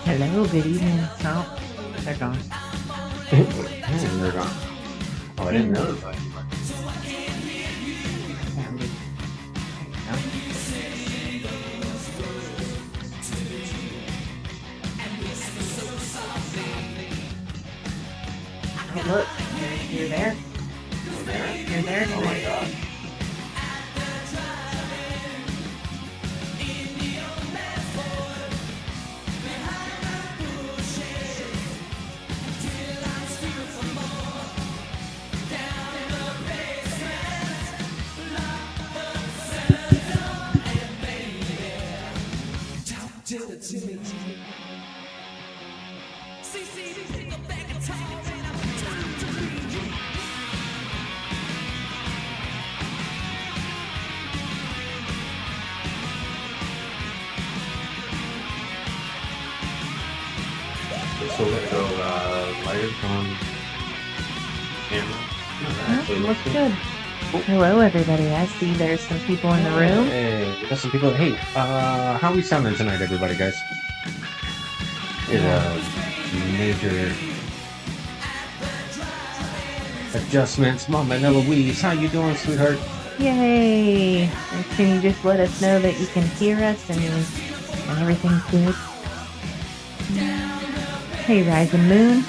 Hello, good evening. Oh, they're gone. They're gone. Oh, I didn't know that. Hey, look, you're there. You're there Oh my tonight. god. So we're gonna go live on camera. Oh, looks good. Hello, everybody. I see there's some people in the room. Hey, we got some people. Hey, how are we sounding tonight, everybody, guys? Did major adjustments. Mama and Eloise, how you doing, sweetheart? Yay! And can you just let us know that you can hear us and everything's good? Hey, Rising Moon.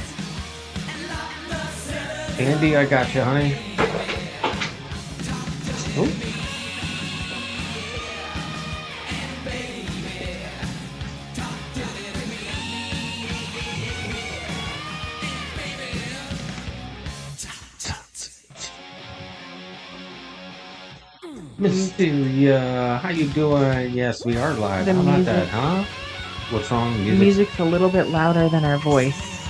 Andy, I got you, honey. Oh. Mysteria, how you doing? Yes, we are live. The How about music. that, huh? What's wrong? The music's a little bit louder than our voice.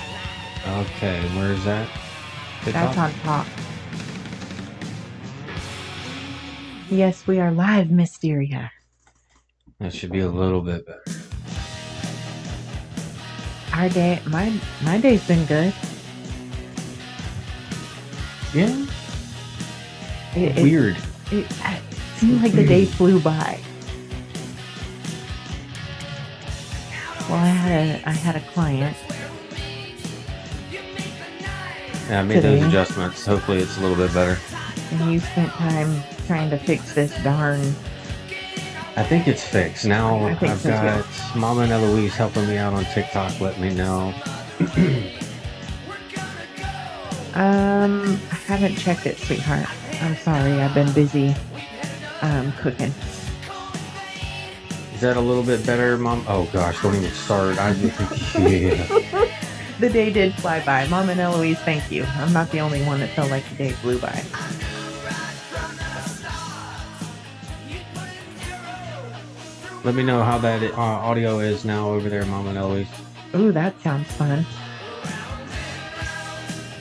Okay, where is that? That's on top. Yes, we are live, Mysteria. That should be a little bit better. Our day, my day's been good. Yeah. It Weird. It seemed like the day flew by. Well, I had a client. Yeah, I made today. those adjustments. Hopefully it's a little bit better. And you spent time trying to fix this darn. I think it's fixed. Now I think I've so, got Mama and Eloise helping me out on TikTok. Let me know. I haven't checked it, sweetheart. I'm sorry. I've been busy cooking. Is that a little bit better, Mom? Oh gosh, don't even start. Yeah. The day did fly by. Mom and Eloise, thank you. I'm not the only one that felt like the day flew by. Let me know how that audio is now over there, Mama and Eloise. Ooh, that sounds fun.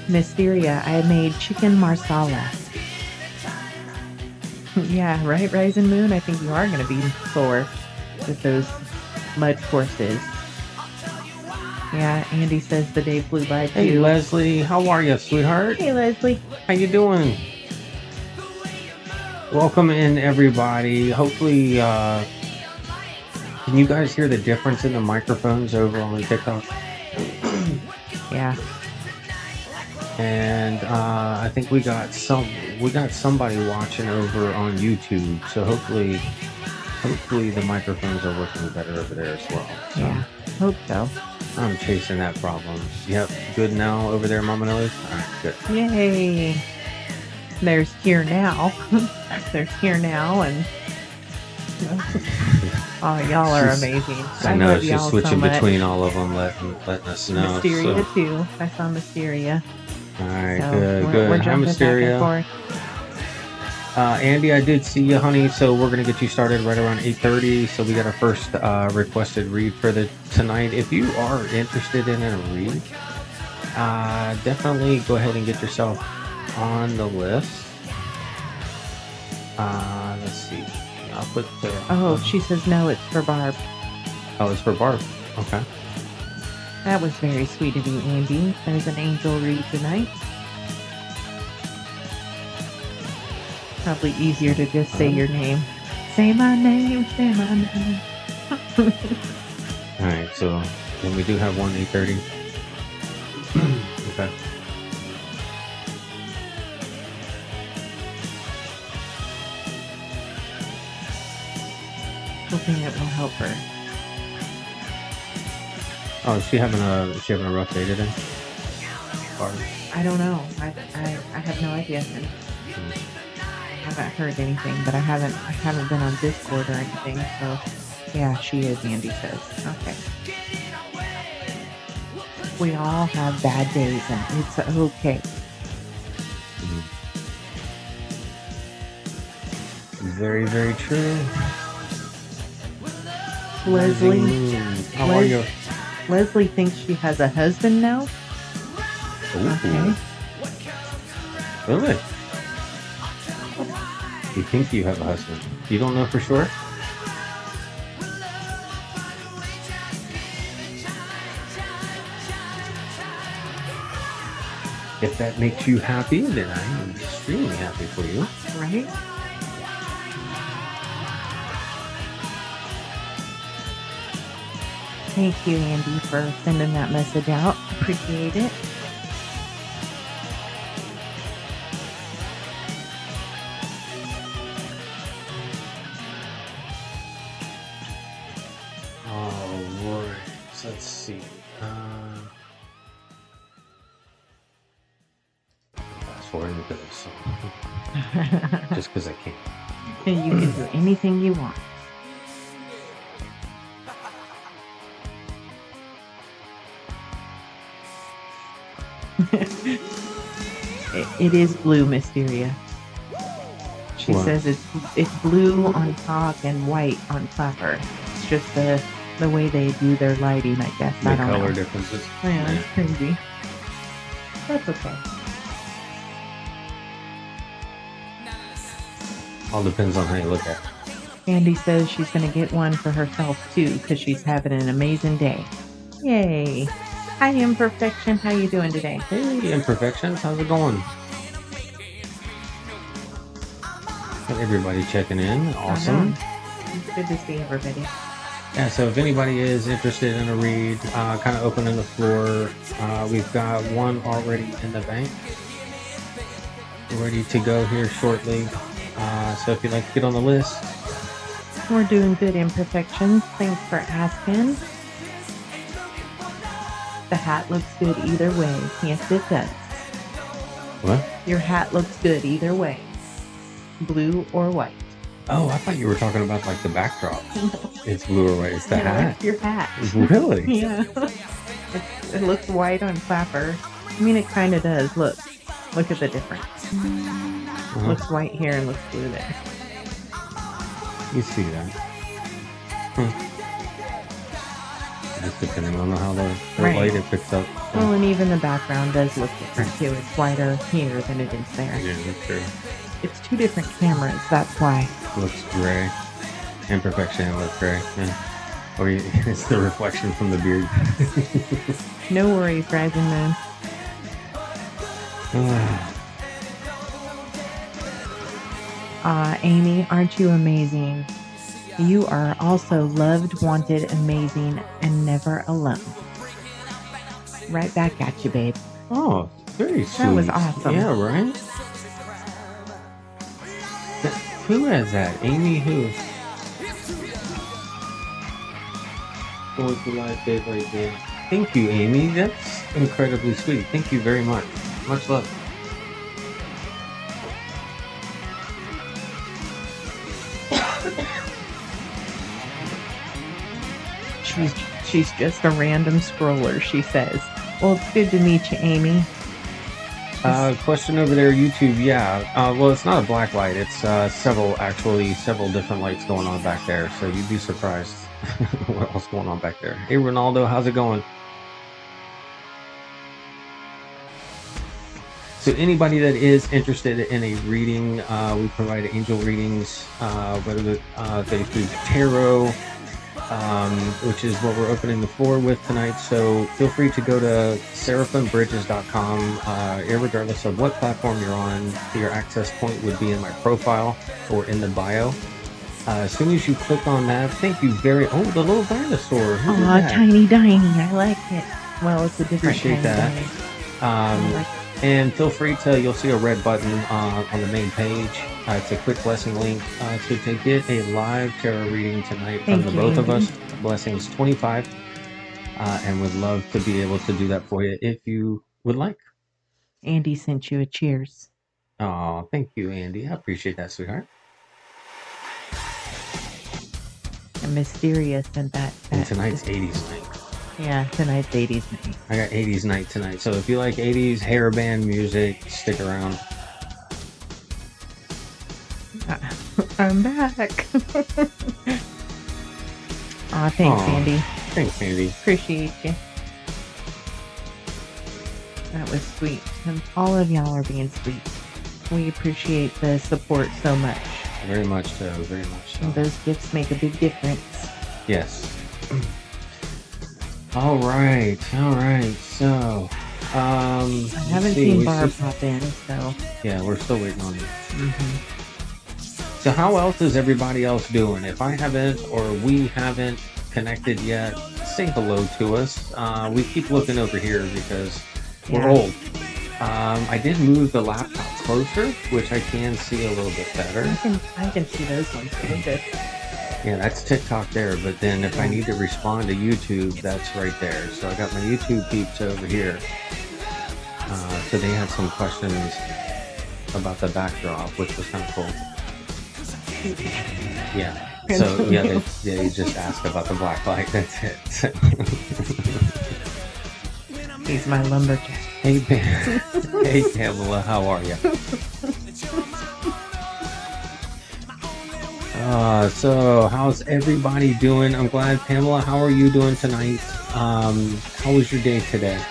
Mysteria, I made chicken marsala. Yeah, right, Rising Moon? I think you are going to be sore with those mud courses. Yeah, Andy says the day flew by too. Hey, Leslie, how are you, sweetheart? Hey, Leslie. How you doing? Welcome in, everybody. Hopefully, can you guys hear the difference in the microphones over on TikTok? Yeah. And I think we got somebody watching over on YouTube. So hopefully the microphones are working better over there as well. So Yeah, hope so. I'm chasing that problem. Yep, good now over there, Mama and Eloise? All right, good. Yay. There's here now. There's here now, and oh, y'all are amazing. I know, love she's y'all switching so much. between all of them, letting us know. Mysteria So. too. I saw Mysteria. All right, So good. We're Hi, jumping Mysteria. back and forth. Andy, I did see you, honey. So we're gonna get you started right around 8:30. So we got our first requested read for tonight. If you are interested in a read, definitely go ahead and get yourself on the list. Let's see. I'll put the. Oh, she says no, it's for Barb. Oh, it's for Barb. Okay. That was very sweet of you, Andy. There's an angel read tonight. Probably easier to just say your name. Say my name, say my name. All right, so And we do have one 8:30. Okay. Hoping it will help her. Oh, is she having a rough day today? Or, I don't know. I have no idea. And I haven't heard anything, but I haven't been on Discord or anything. So yeah, she is. Andy says. Okay. We all have bad days, and it's okay. very, very true. Leslie. How are you? Leslie thinks she has a husband now. Ooh. Okay. Really? You think you have a husband? You don't know for sure? If that makes you happy, then I am extremely happy for you. Right? Thank you, Andy, for sending that message out. Appreciate it. All right. So let's see. Fast forward into this. Just because I can. You can do anything you want. It is blue, Mysteria. She says it's blue on top and white on Clapper. It's just the way they do their lighting, I guess. The I don't color know. differences. Yeah, that's crazy. That's okay. All depends on how you look at it. Andy says she's going to get one for herself too because she's having an amazing day. Yay. Hi, Imperfection. How you doing today? Hey, Imperfections. How's it going? Got everybody checking in. Awesome. It's good to see everybody. Yeah, so if anybody is interested in a read, kind of opening the floor, we've got one already in the bank, ready to go here shortly. So if you'd like to get on the list. We're doing good, Imperfections. Thanks for asking. The hat looks good either way. Yes, it does. What? Your hat looks good either way. Blue or white. Oh, I thought you were talking about like the backdrop. It's blue or white. It's the hat. It's your hat. Really? Yeah. It looks white on Clapper. I mean, it kind of does. Look at the difference. Looks white here and looks blue there. You see that? Just depending on how the light it picks up. Well, and even the background does look different too. It's whiter here than it is there. Yeah, that's true. It's two different cameras, that's why. Looks gray. Imperfection looks gray. Yeah. Or it's the reflection from the beard. No worries, Rising Moon. Amy, aren't you amazing? You are also loved, wanted, amazing, and never alone. Right back at you, babe. Oh, very sweet. That was awesome. Yeah, right? Who has that? Amy who? Going to live babe right there. Thank you, Amy. That's incredibly sweet. Thank you very much. Much love. She's just a random scroller, she says. Well, it's good to meet you, Amy. Question over there, YouTube. Yeah. Well, it's not a black light. It's several different lights going on back there. So you'd be surprised what else going on back there. Hey, Ronaldo, how's it going? So anybody that is interested in a reading, we provide angel readings, whether they through tarot, which is what we're opening the floor with tonight. So feel free to go to seraphimbridges.com, irregardless of what platform you're on. Your access point would be in my profile or in the bio. As soon as you click on that, thank you very. Oh, the little dinosaur. Who did Oh, that? tiny Diney. I like it. Well, it's a different Appreciate tiny that. Diney. I like And feel free to. You'll see a red button on the main page. It's a quick blessing link to get a live tarot reading tonight from Thank the you, both of Andy. us. Blessings 25, and would love to be able to do that for you if you would like. Andy sent you a cheers. Oh, thank you, Andy. I appreciate that, sweetheart. And Mysteria sent that. And tonight's 80s night. Yeah, tonight's 80s night. I got 80s night tonight. So if you like 80s hair band music, stick around. I'm back. Aw, thanks, Andy. Thanks, Andy. Appreciate you. That was sweet. And all of y'all are being sweet. We appreciate the support so much. Very much so. Very much so. And those gifts make a big difference. Yes. All right. So, I haven't seen Barb pop in, so. Yeah, we're still waiting on it. Mm-hmm. So how else is everybody else doing? If I haven't or we haven't connected yet, say hello to us. We keep looking over here because we're old. I did move the laptop closer, which I can see a little bit better. I can see those ones really good. Yeah, that's TikTok there, but then if I need to respond to YouTube, that's right there. So I got my YouTube peeps over here. So they had some questions about the backdrop, which was kind of cool. Yeah. So yeah, they just asked about the black light. That's it. He's my lumberjack. Hey, hey Pamela, how are you? So how's everybody doing? I'm glad. Pamela, how are you doing tonight? How was your day today?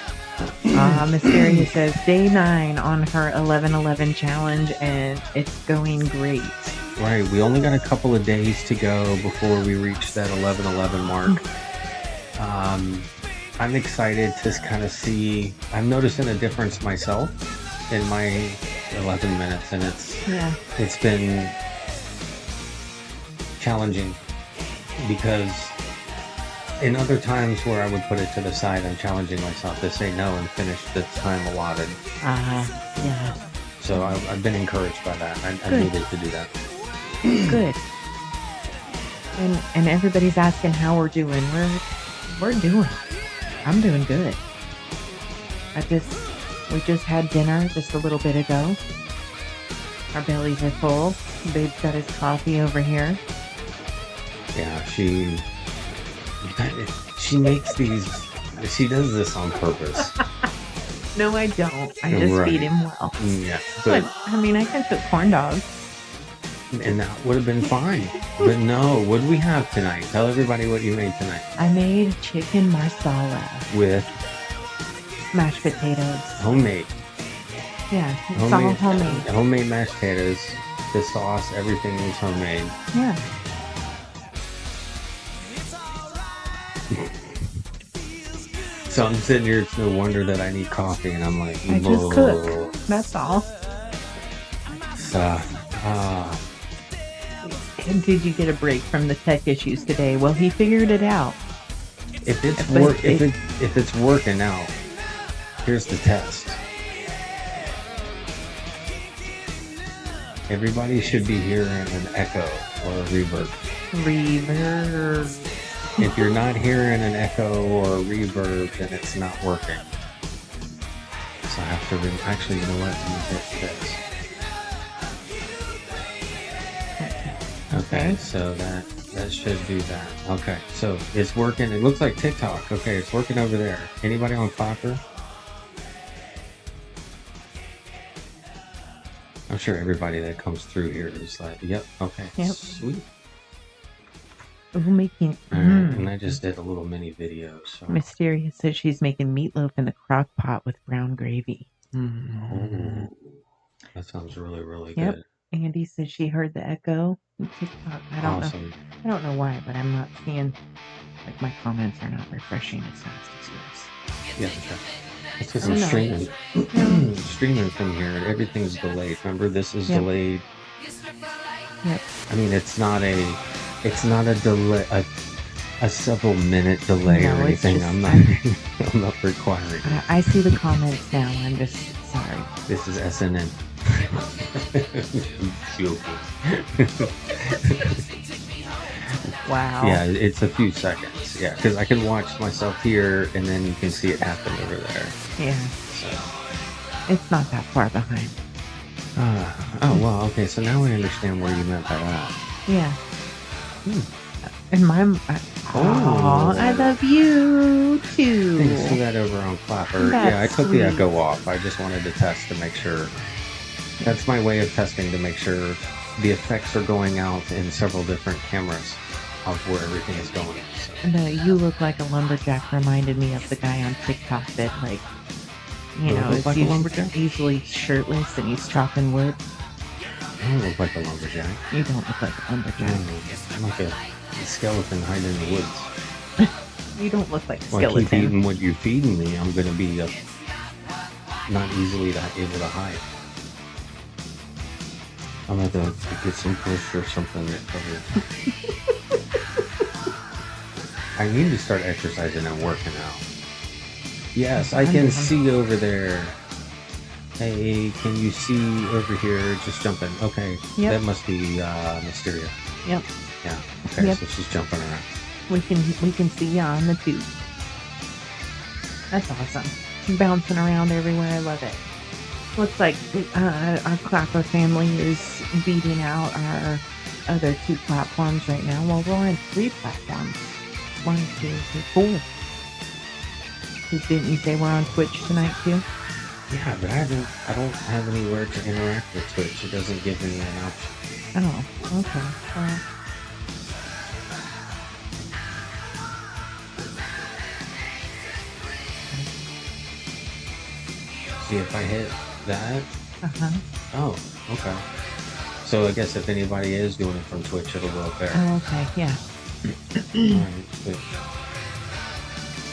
Mysteria says day 9 on her 11/11 challenge, and it's going great. Right, we only got a couple of days to go before we reach that 11/11 mark. I'm excited to kind of see. I'm noticing a difference myself in my 11 minutes, and it's been challenging because in other times where I would put it to the side, I'm challenging myself to say no and finish the time allotted. Yeah. So I've been encouraged by that. I needed to do that. Good. And everybody's asking how we're doing. We're doing. I'm doing good. We just had dinner just a little bit ago. Our bellies are full. Babe's got his coffee over here. Yeah, she makes these. She does this on purpose. No, I don't. I just feed him well. Yeah, but I mean, I can cook corn dogs. And that would have been fine. But no, what do we have tonight? Tell everybody what you made tonight. I made chicken marsala. With? Mashed potatoes. Homemade. Yeah, it's all homemade. Homemade mashed potatoes. The sauce, everything is homemade. Yeah. So I'm sitting here, it's no wonder that I need coffee, and I'm like, I just cook. That's all. And did you get a break from the tech issues today? Well, he figured it out. If it's working out, here's the test. Everybody should be hearing an echo or a reverb. If you're not hearing an echo or a reverb, then it's not working. So I have to actually, you know what? Let me hit this. Okay, so that should do that. Okay, so it's working. It looks like TikTok. Okay, it's working over there. Anybody on Clapper? I'm sure everybody that comes through here is like, yep, okay, yep. Sweet. We're making. And I just did a little mini video. So. Mysteria says she's making meatloaf in the crock pot with brown gravy. Oh, that sounds really, really good. Andy says she heard the echo on TikTok. I don't know. I don't know why, but I'm not seeing. Like my comments are not refreshing as fast as yours. Yeah, okay. It's because I'm streaming. Streaming from here, and everything's delayed. Remember, this is delayed. Yep. I mean, it's not a delay, a several minute delay No, or it's anything. just- I'm not, I'm not requiring it. I see the comments now. I'm just sorry. This is SNN. Joking. Wow. Yeah, it's a few seconds. Yeah, because I can watch myself here, and then you can see it happen over there. Yeah. So. It's not that far behind. Oh, well, okay, so now I understand where you meant by that. Yeah. Hmm. And oh, I love you too. You can see that over on Clapper. That's yeah, I took sweet. the echo off. I just wanted to test to make sure. That's my way of testing to make sure the effects are going out in several different cameras of where everything is going. So. The "you look like a lumberjack" reminded me of the guy on TikTok that, like, you know, Look like a lumberjack? Usually shirtless and he's chopping wood. I don't look like a lumberjack. You don't look like a lumberjack. I'm like a skeleton hiding in the woods. You don't look like a If I skeleton. keep eating what you're feeding me, I'm going to be not easily able to hide. I'm going to have to get some bush or something that covers. I need to start exercising and working out. Yes, I can see over there. Hey, can you see over here? Just jumping. Okay, Yep. That must be Mysteria. Yep. Yeah. Okay, Yep. so she's jumping around. We can see you on the tube. That's awesome. Bouncing around everywhere. I love it. Looks like our Clapper family is beating out our other 2 platforms right now. Well, we're on 3 platforms. 1, 2, 3, 4. 'Cause didn't you say we're on Twitch tonight too? Yeah, but I don't have anywhere to interact with Twitch. It doesn't give me an option. Oh, okay. Well, See if I hit that. uh-huh. Oh, okay. So I guess if anybody is doing it from Twitch, it'll go up there. Oh, okay, yeah. Alright, good.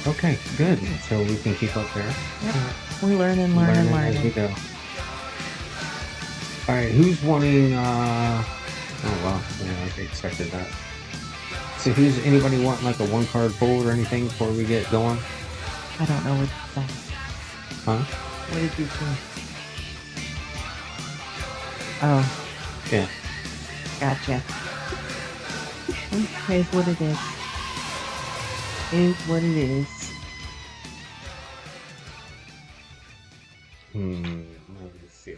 Okay, good. So we can keep up there. Yep. We're learning As we go. Alright, who's wanting oh wow, yeah, I expected that. So who's anybody want like a 1-card pull or anything before we get going? I don't know what to say. Huh? What did you say? Oh, Yeah. gotcha. Okay, is what it is. Is what it is. Let me see.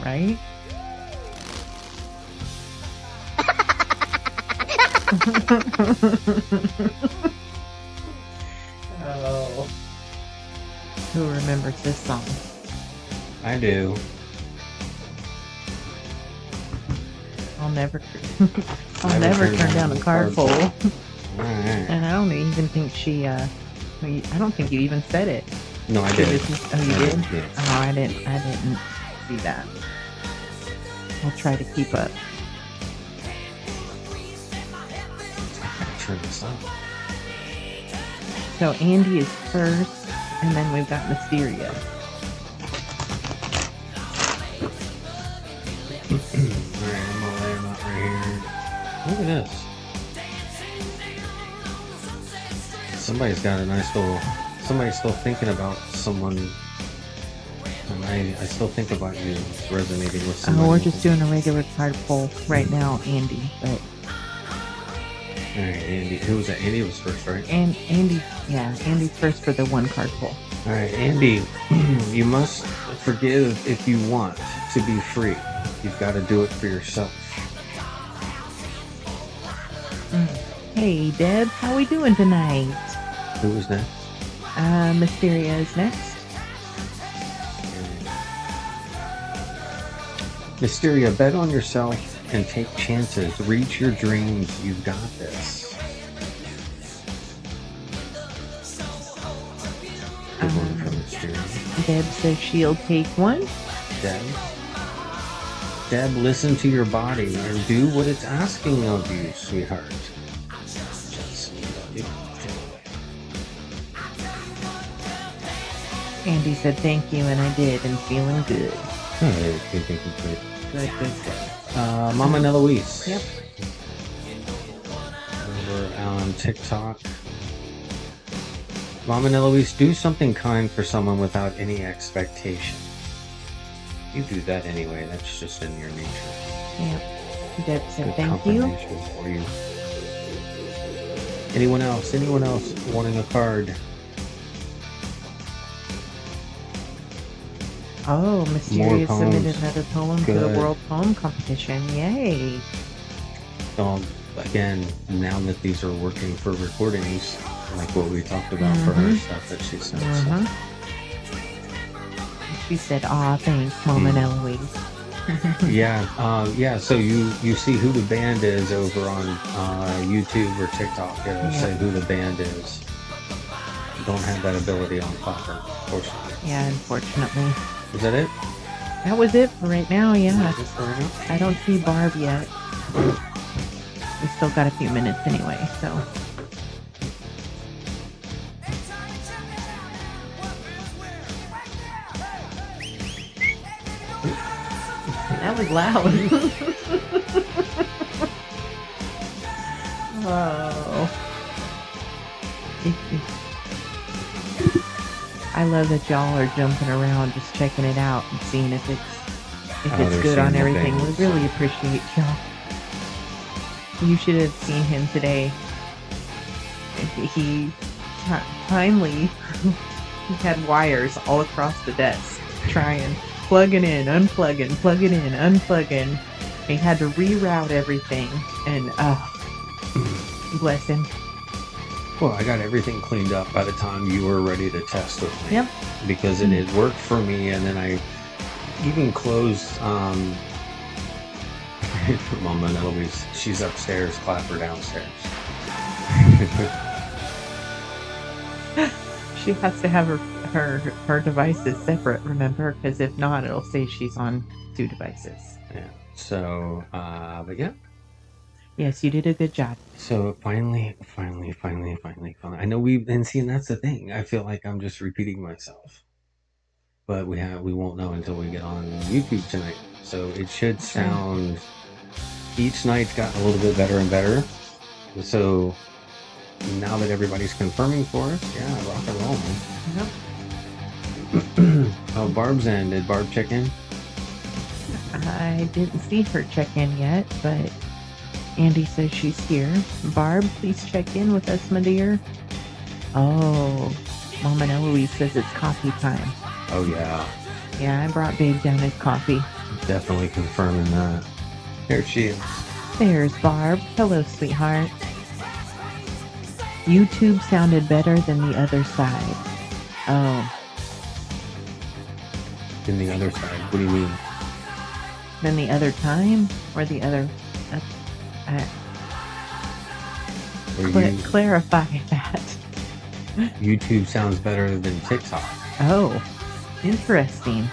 Right? Oh. Who remembers this song? I do. I'll never turn down a card pull. Alright. And I don't even think she I don't think you even said it. No, I She did. just- oh, you did? Yes. Oh, I didn't see that. I'll try to keep up. I gotta turn this on. So Andy is first, and then we've got Mysteria. Alright, I'm gonna lay them out right here. Look at this. Somebody's got a nice little. Somebody's still thinking about someone. And I still think about you. It's resonating with somebody. Oh, we're just doing a regular card pull right now, Andy. But Alright, Andy. Who was that? Andy was first, right? Andy's first for the 1-card pull. Alright, Andy. You must forgive if you want to be free. You've got to do it for yourself. Hey, Deb, how we doing tonight? Who was that? Mysteria is next. Mysteria, bet on yourself and take chances. Reach your dreams. You've got this. Good one from Mysteria. Deb says she'll take 1. Deb, listen to your body and do what it's asking of you, sweetheart. Andy said thank you, and I did, and feeling good. Good. Mama and Eloise. Yep. Over on TikTok. Mom and Eloise, do something kind for someone without any expectation. You do that anyway. That's just in your nature. Yep. Deb said Good thank you. confirmation for you. Anyone else? Anyone else wanting a card? Oh, Mysteria More submitted poems. another poem to Good. the World Poem Competition. Yay. So again, now that these are working for recordings, like what we talked about for her stuff that she sent. So. She said, aw, thanks, Mom and Eloise. Yeah. So you see who the band is over on YouTube or TikTok. It'll say who the band is. Don't have that ability on Clapper, unfortunately. Yeah, unfortunately. Is that it? That was it for right now, yeah. Just for right now? I don't see Barb yet. We still got a few minutes anyway, so. That was loud. Oh. I love that y'all are jumping around just checking it out and seeing if it's good on everything. We really appreciate y'all. You should have seen him today. He finally he had wires all across the desk trying, plugging in, unplugging, plugging in, unplugging. He had to reroute everything, and bless him. Well, I got everything cleaned up by the time you were ready to test with me. Yep. Because it had worked for me, and then I even closed Mama and Eloise, she's upstairs, Clapper downstairs. She has to have her devices separate, remember? Because if not, it'll say she's on 2 devices. Yeah. So, but yeah. Yes, you did a good job. So finally. I know and see, and that's the thing. I feel like I'm just repeating myself. But we won't know until we get on YouTube tonight. So it should sound. Each night's gotten a little bit better and better. So now that everybody's confirming for us, yeah, rock and roll, man. Yep. Oh, Barb's in. Did Barb check in? I didn't see her check in yet, but Andy says she's here. Barb, please check in with us, my dear. Oh, Mom and Eloise says it's coffee time. Oh, yeah. Yeah, I brought Babe down his coffee. Definitely confirming that. There she is. There's Barb. Hello, sweetheart. YouTube sounded better than the other side. Oh. In the other side. What do you mean? Than the other time? Or the other... clarify that. YouTube sounds better than TikTok. Oh. Interesting.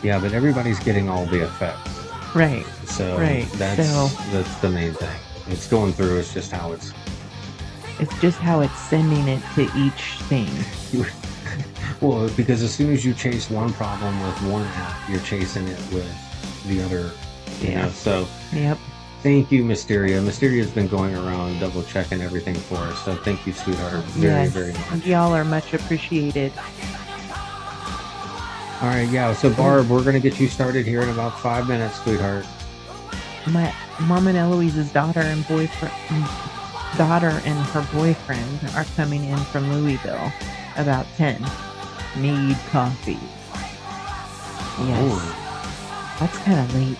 Yeah, but everybody's getting all the effects. Right. So right. That's the main thing. It's going through. It's just how it's sending it to each thing. Well, because as soon as you chase one problem with one app, you're chasing it with the other. You know, so. Yep. Thank you, Mysteria. Mysteria's been going around double checking everything for us. So thank you, sweetheart. Very, very much. Y'all are much appreciated. All right, yeah. So Barb, we're gonna get you started here in about 5 minutes, sweetheart. My Mom and Eloise's daughter and her boyfriend are coming in from Louisville about 10. Need coffee. Yes. Oh. That's kind of late.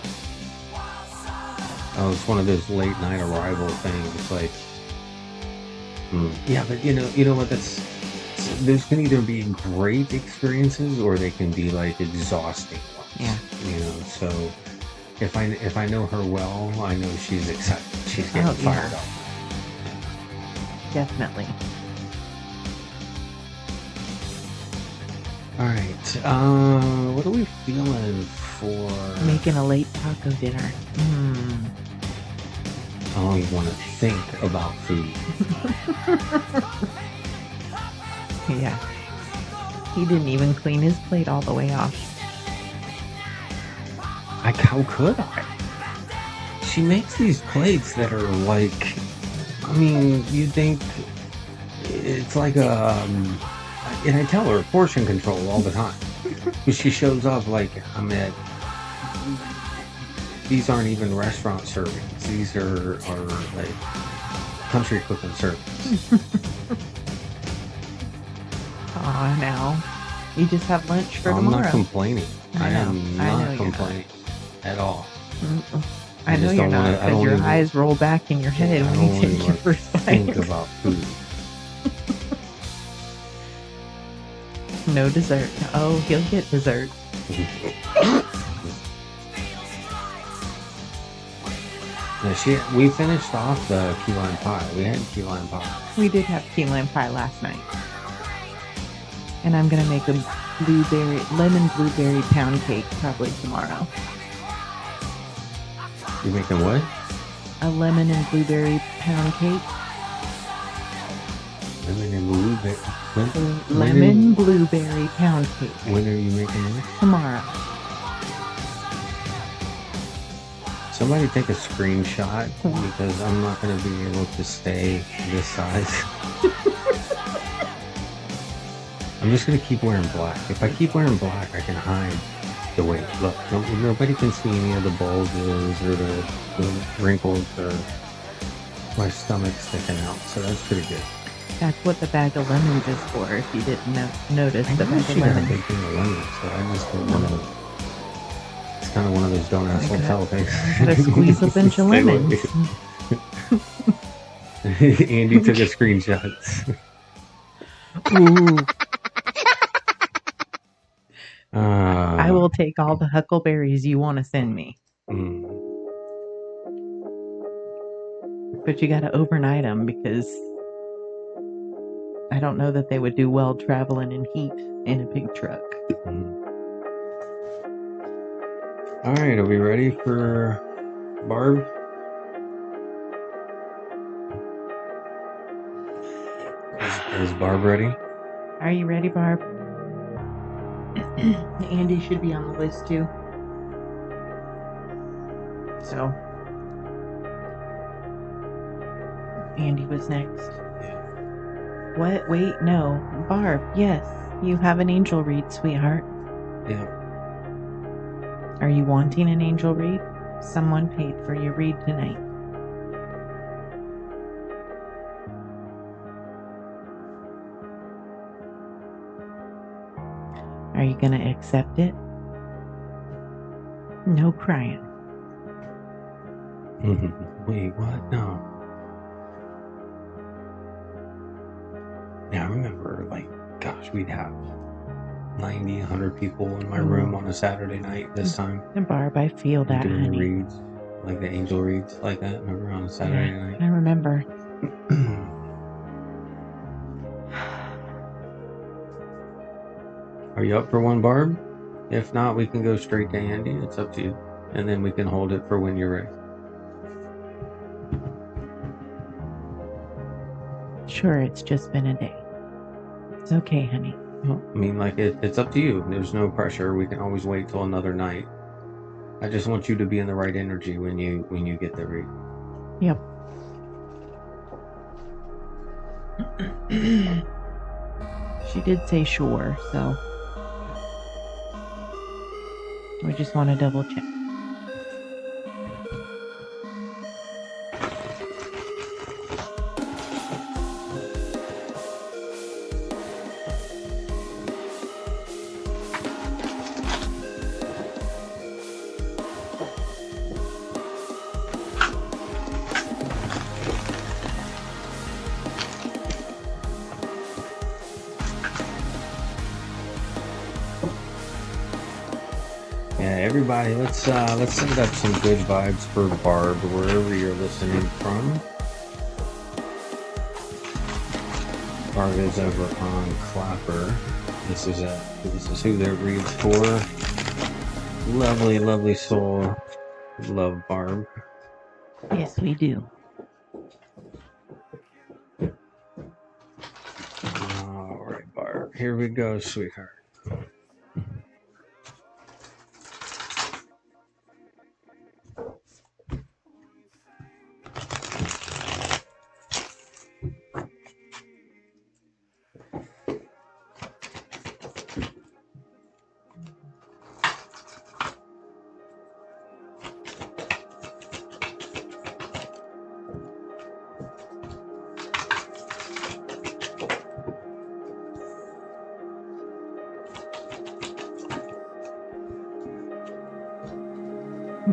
Oh, it's one of those late night arrival things. Like, yeah, but you know what? Those can either be great experiences or they can be like exhausting ones. Yeah. You know, so if I know her well, I know she's excited. She's getting fired up. Definitely. All right. What are we feeling for? Making a late taco dinner. I don't even want to think about food. Yeah. He didn't even clean his plate all the way off. How could I? She makes these plates that are like, I mean, you think it's like and I tell her portion control all the time. But she shows up like, I'm at, these aren't even restaurant servings. These are like country cooking servings. Aw, now. You just have lunch for tomorrow. I'm not complaining. I am not complaining at all. Mm-mm. I know you're not, because your eyes roll back in your head when you take your first bite. Think about food. No dessert. Oh, he'll get dessert. We finished off the key lime pie. We had key lime pie. We did have key lime pie last night. And I'm going to make a lemon blueberry pound cake probably tomorrow. You're making what? A lemon and blueberry pound cake. Lemon blueberry pound cake. When are you making it? Tomorrow. Somebody take a screenshot because I'm not going to be able to stay this size. I'm just going to keep wearing black. If I keep wearing black, I can hide the weight. Look, nobody can see any of the bulges or the wrinkles or my stomach sticking out. So that's pretty good. That's what the bag of lemons is for, if you didn't notice. The bag of lemons. A big thing of lemons, so I just don't want to. It's kind of one of those don't ask, don't tell things. Gotta squeeze a bunch of lemons. Andy took a screenshot. Ooh. I will take all the huckleberries you want to send me. But you got to overnight them because I don't know that they would do well traveling in heat in a big truck. All right, are we ready for Barb? Is Barb ready? Are you ready, Barb? Andy should be on the list too. So, Andy was next. Yeah. What? Wait, no. Barb, yes. You have an angel read, sweetheart. Yeah. Are you wanting an angel read? Someone paid for your read tonight. Are you going to accept it? No crying. Wait, what? No. Yeah, I remember, like, gosh, we'd have 90, 100 people in my room on a Saturday night this time. And Barb, I feel that, doing honey. The reads, like the angel reads, like that. Remember on a Saturday night? I remember. Are you up for one, Barb? If not, we can go straight to Andy. It's up to you. And then we can hold it for when you're ready. Sure, it's just been a day. It's okay, honey. Well, I mean, like, it's up to you. There's no pressure. We can always wait till another night. I just want you to be in the right energy when you get the read. Yep. She did say sure, so we just want to double check. Everybody, let's send up some good vibes for Barb wherever you're listening from. Barb is over on Clapper. This is who that reads for. Lovely, lovely soul. Love Barb. Yes, we do. Here we go, sweetheart.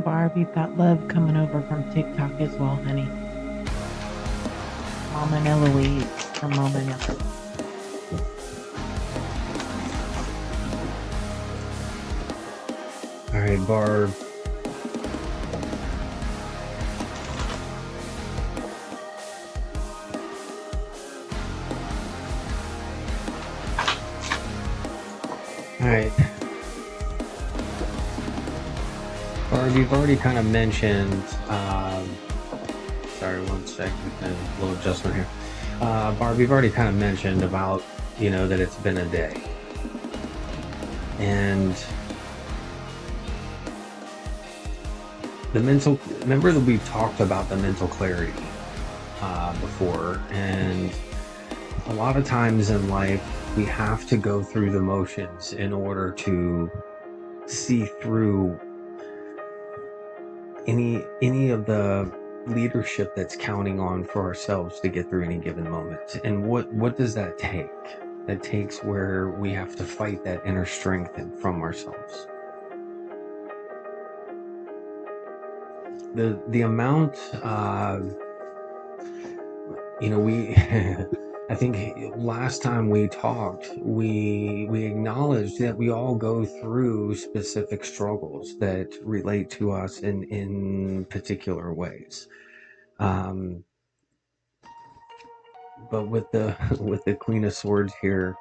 Barb, you've got love coming over from TikTok as well, honey. Mama and Eloise from Mama and Eloise. All right, Barb. All right. Barb, you've already kind of mentioned, sorry, one second, a little adjustment here. Barb, you've already kind of mentioned about, that it's been a day. And remember that we've talked about the mental clarity before, and a lot of times in life, we have to go through the motions in order to see through any of the leadership that's counting on for ourselves to get through any given moment. And what does that take? That takes where we have to fight that inner strength from ourselves. The amount we I think last time we talked, we acknowledged that we all go through specific struggles that relate to us in particular ways. But with the Queen of Swords here,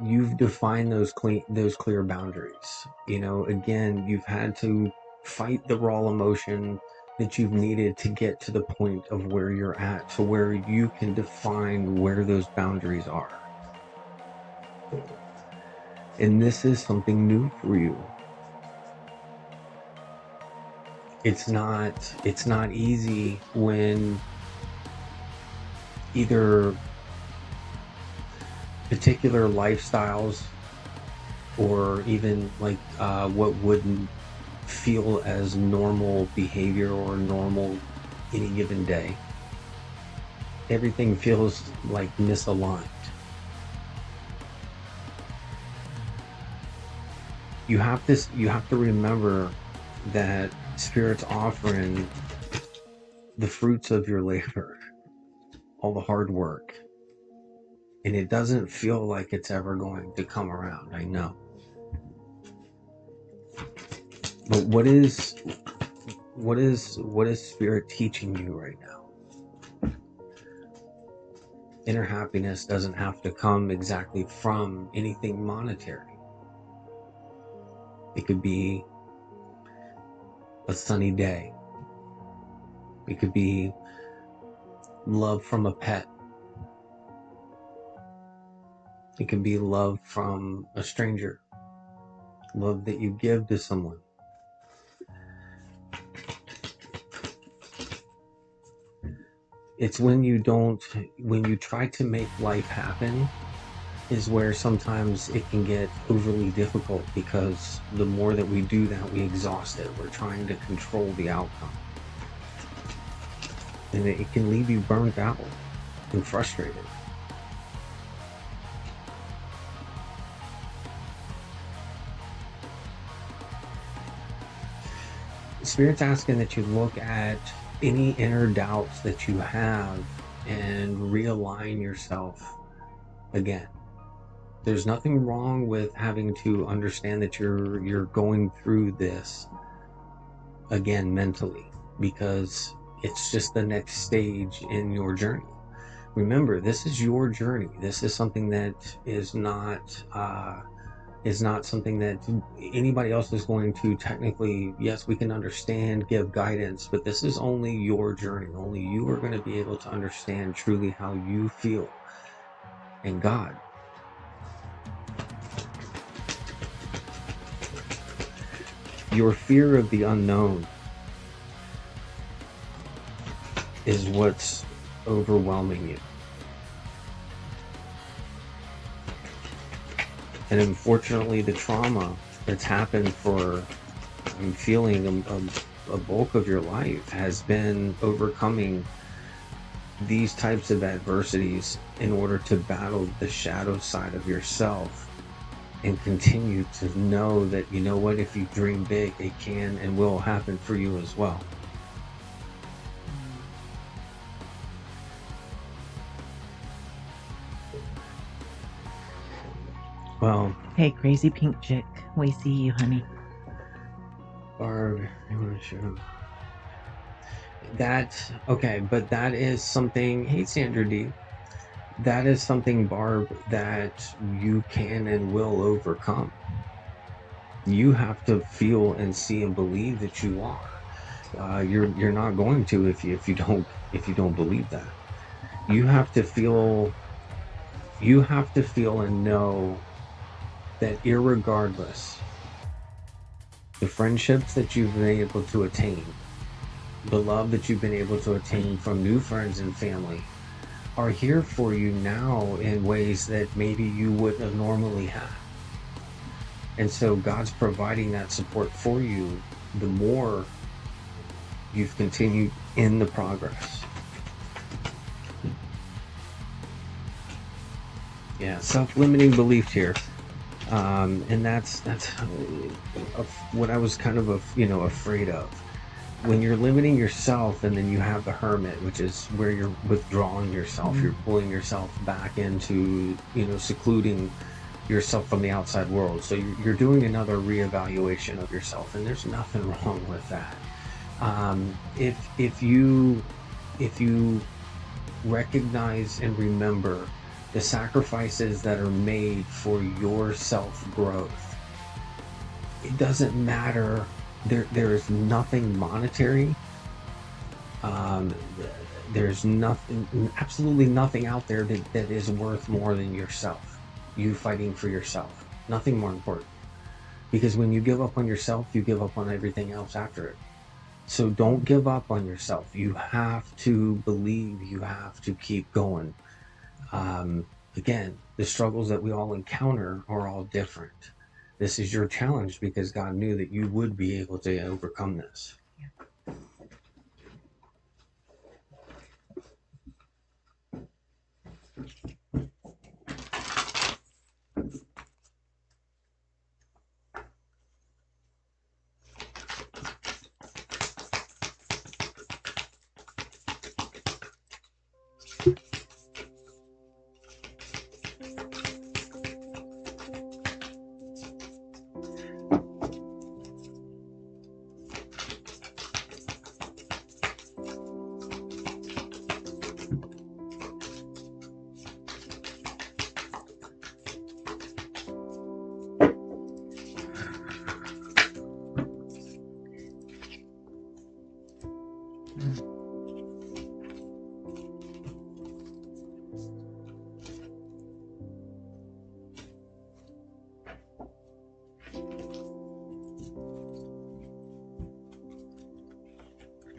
you've defined those clear boundaries. Again, you've had to fight the raw emotion that you've needed to get to the point of where you're at, to where you can define where those boundaries are. And this is something new for you. It's not easy when either particular lifestyles or even like what wouldn't feel as normal behavior or normal any given day, everything feels like misaligned. You have to remember that Spirit's offering the fruits of your labor, all the hard work, and it doesn't feel like it's ever going to come around. I know. But what is Spirit teaching you right now? Inner happiness doesn't have to come exactly from anything monetary. It could be a sunny day. It could be love from a pet. It could be love from a stranger. Love that you give to someone. It's when you try to make life happen is where sometimes it can get overly difficult, because the more that we do that, we exhaust it. We're trying to control the outcome. And it can leave you burnt out and frustrated. Spirit's asking that you look at any inner doubts that you have and realign yourself again. There's nothing wrong with having to understand that you're going through this again mentally, because it's just the next stage in your journey. Remember, this is your journey. This is something that is not something that anybody else is going to technically, yes, we can understand, give guidance, but this is only your journey. Only you are going to be able to understand truly how you feel. And God Your fear of the unknown is what's overwhelming you. And unfortunately, the trauma that's happened for, I'm feeling, a bulk of your life has been overcoming these types of adversities in order to battle the shadow side of yourself and continue to know that, you know what, if you dream big, it can and will happen for you as well. Well, hey, crazy pink chick, we see you, honey. Barb, you want to show that? Okay, but that is something. Hey, Sandra D. That is something, Barb, that you can and will overcome. You have to feel and see and believe that you are. You're not going to if you don't believe that. You have to feel. You have to feel and know that irregardless, the friendships that you've been able to attain, the love that you've been able to attain from new friends and family, are here for you now in ways that maybe you wouldn't have normally had. And so God's providing that support for you the more you've continued in the progress. Yeah, self-limiting belief here. And that's what I was kind of afraid of. When you're limiting yourself, and then you have the hermit, which is where you're withdrawing yourself, you're pulling yourself back into, secluding yourself from the outside world. So you're doing another reevaluation of yourself, and there's nothing wrong with that. If you recognize and remember the sacrifices that are made for your self-growth, it doesn't matter. There is nothing monetary. There's nothing, absolutely nothing out there that is worth more than yourself. You fighting for yourself. Nothing more important. Because when you give up on yourself, you give up on everything else after it. So don't give up on yourself. You have to believe. You have to keep going. Again, the struggles that we all encounter are all different. This is your challenge because God knew that you would be able to overcome this.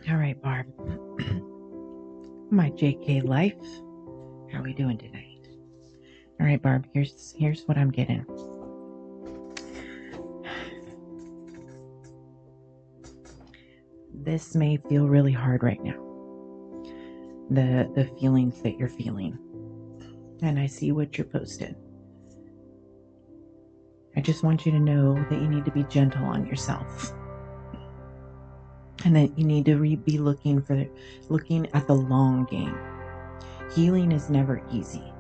All right, Barb. My JK life. How are we doing tonight? All right, Barb. Here's what I'm getting. This may feel really hard right now. The feelings that you're feeling, and I see what you're posting. I just want you to know that you need to be gentle on yourself. And that you need to be looking at the long game. Healing is never easy.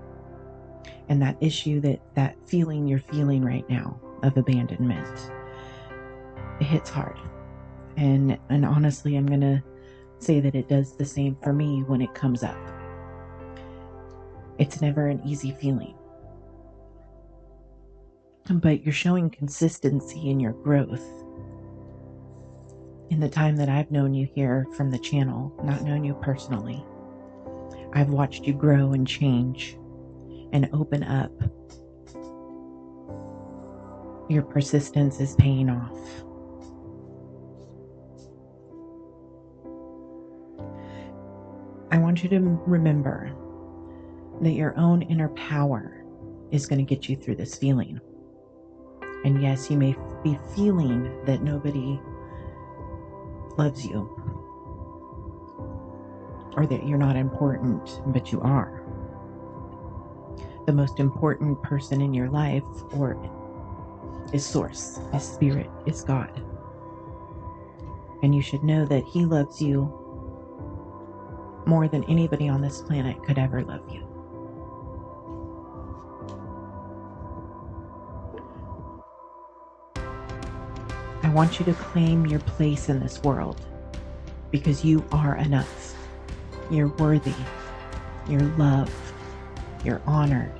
And that issue, that feeling you're feeling right now of abandonment, it hits hard. And honestly, I'm going to say that it does the same for me when it comes up. It's never an easy feeling. But you're showing consistency in your growth. In the time that I've known you here from the channel, not known you personally, I've watched you grow and change and open up. Your persistence is paying off. want you to remember that your own inner power is going to get you through this feeling. And yes, you may be feeling that nobody loves you or that you're not important, but you are. The most important person in your life is Source, is Spirit, is God. And you should know that He loves you more than anybody on this planet could ever love you. I want you to claim your place in this world because you are enough. You're worthy. You're loved. You're honored.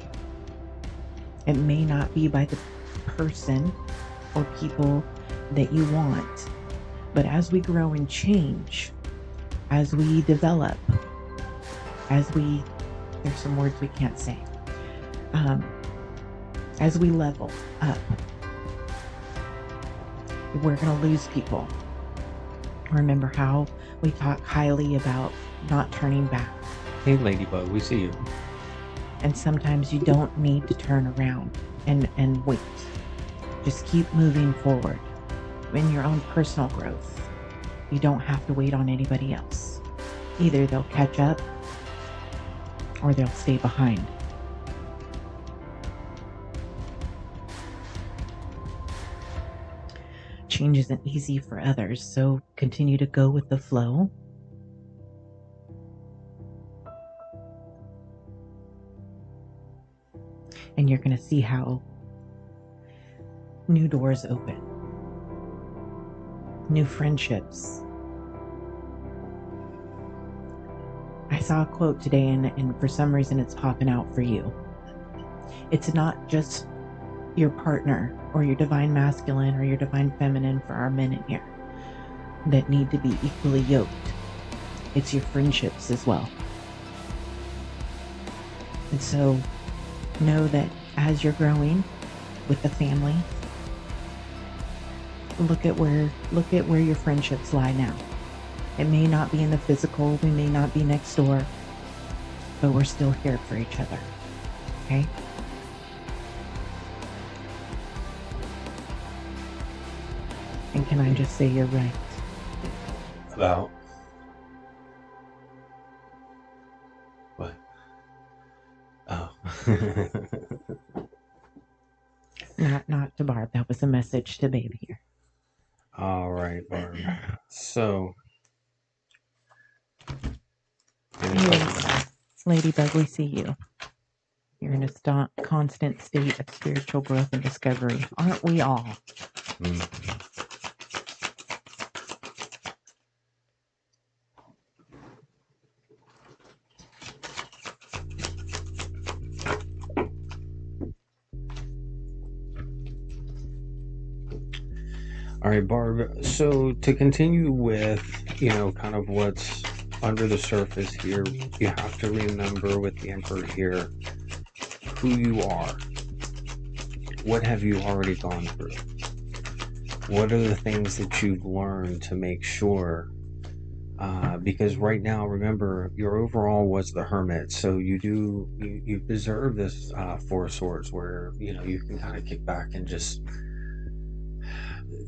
It may not be by the person or people that you want, but as we grow and change, as we develop, there's some words we can't say, as we level up, we're going to lose people. Remember how we talk highly about not turning back. Hey, Ladybug, we see you. And sometimes you don't need to turn around and wait. Just keep moving forward in your own personal growth. You don't have to wait on anybody else. Either they'll catch up or they'll stay behind. Change isn't easy for others, so continue to go with the flow. And you're going to see how new doors open, new friendships. I saw a quote today, and for some reason it's popping out for you. It's not just your partner or your divine masculine or your divine feminine, for our men in here, that need to be equally yoked. It's your friendships as well. And so know that as you're growing with the family, look at where your friendships lie now. It may not be in the physical, we may not be next door, but we're still here for each other. Okay? And can I just say you're right? About what? Oh. Not to Barb. That was a message to baby here. All right, Barb. So, Yes, Ladybug, we see you. You're in a constant state of spiritual growth and discovery. Aren't we all? All right, Barb. So to continue with, kind of what's under the surface here, you have to remember with the Emperor here who you are. What have you already gone through? What are the things that you've learned to make sure? Because right now, remember, your overall was the Hermit, so you deserve this Four of Swords, where you can kind of kick back and just.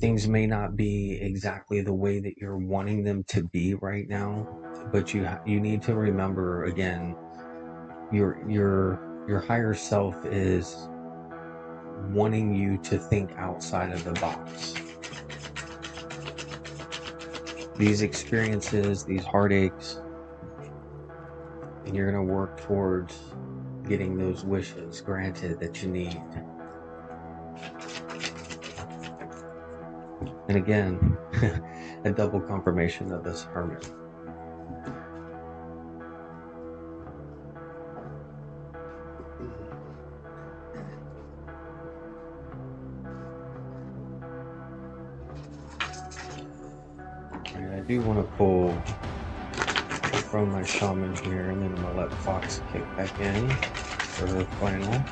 Things may not be exactly the way that you're wanting them to be right now, but you need to remember again, your higher self is wanting you to think outside of the box. These experiences, these heartaches, and you're going to work towards getting those wishes granted that you need. And again, a double confirmation of this Hermit. And I do want to pull from my shaman here, and then I'm going to let Fox kick back in for her final.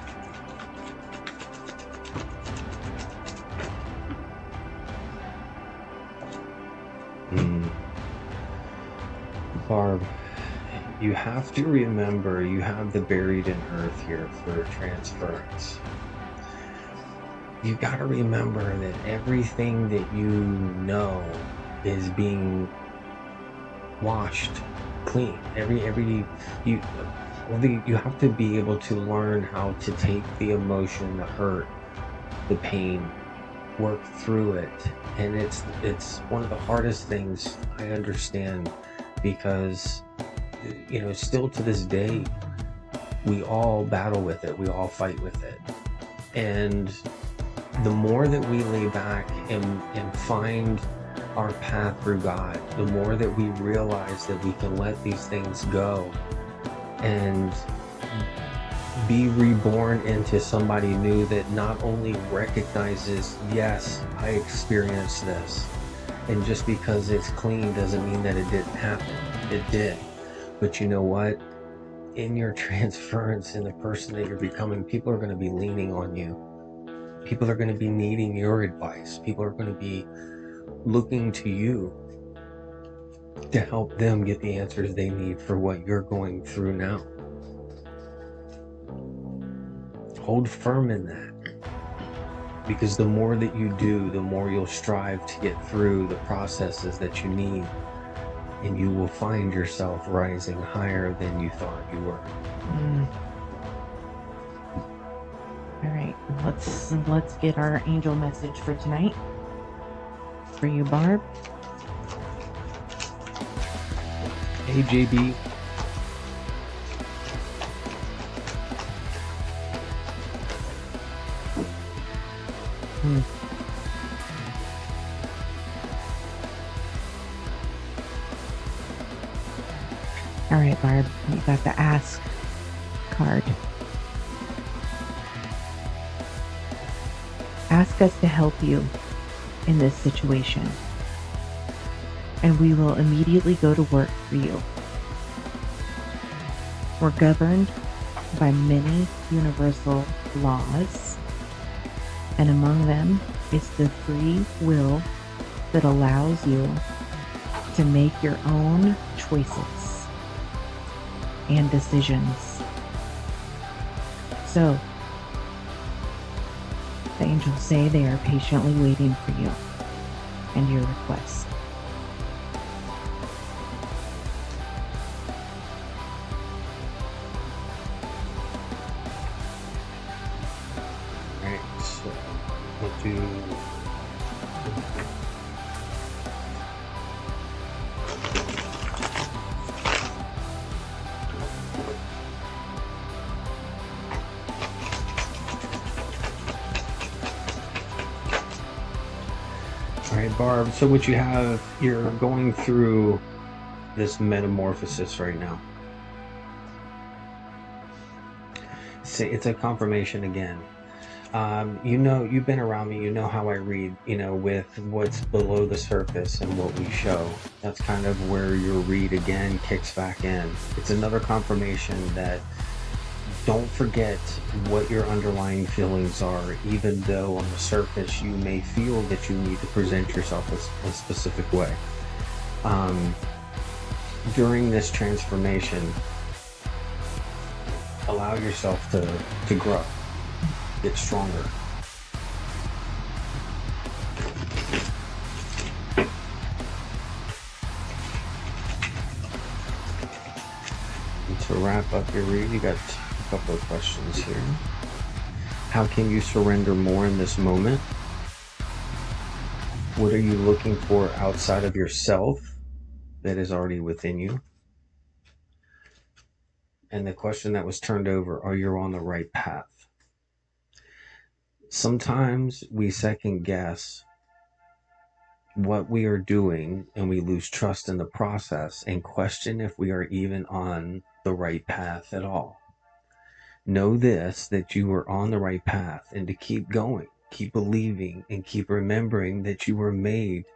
Barb, you have to remember you have the buried in earth here for transference. You got to remember that everything that you know is being washed clean. You have to be able to learn how to take the emotion, the hurt, the pain, work through it. And it's one of the hardest things I understand, because still to this day we all battle with it, we all fight with it. And the more that we lay back and find our path through God, the more that we realize that we can let these things go and be reborn into somebody new that not only recognizes, yes, I experienced this, and just because it's clean doesn't mean that it didn't happen. It did. But you know what? In your transference, in the person that you're becoming, people are going to be leaning on you. People are going to be needing your advice. People are going to be looking to you to help them get the answers they need for what you're going through now. Hold firm in that, because the more that you do, the more you'll strive to get through the processes that you need, and you will find yourself rising higher than you thought you were. All right, let's get our angel message for tonight. For you, Barb. Hey, JB. All right, Barb, you got the ask card. Ask us to help you in this situation, and we will immediately go to work for you. We're governed by many universal laws, and among them is the free will that allows you to make your own choices and decisions. So, the angels say they are patiently waiting for you and your request. Alright, so we'll do... Alright, Barb, so what you have, you're going through this metamorphosis right now. It's a confirmation again. You've been around me, you know how I read, with what's below the surface and what we show. That's kind of where your read again kicks back in. It's another confirmation that don't forget what your underlying feelings are, even though on the surface you may feel that you need to present yourself a specific way. During this transformation, allow yourself to grow, get stronger. And to wrap up your read, you got a couple of questions here. How can you surrender more in this moment? What are you looking for outside of yourself that is already within you? And the question that was turned over, are you on the right path? Sometimes we second guess what we are doing and we lose trust in the process and question if we are even on the right path at all. Know this, that you are on the right path, and to keep going, keep believing, and keep remembering that you were made,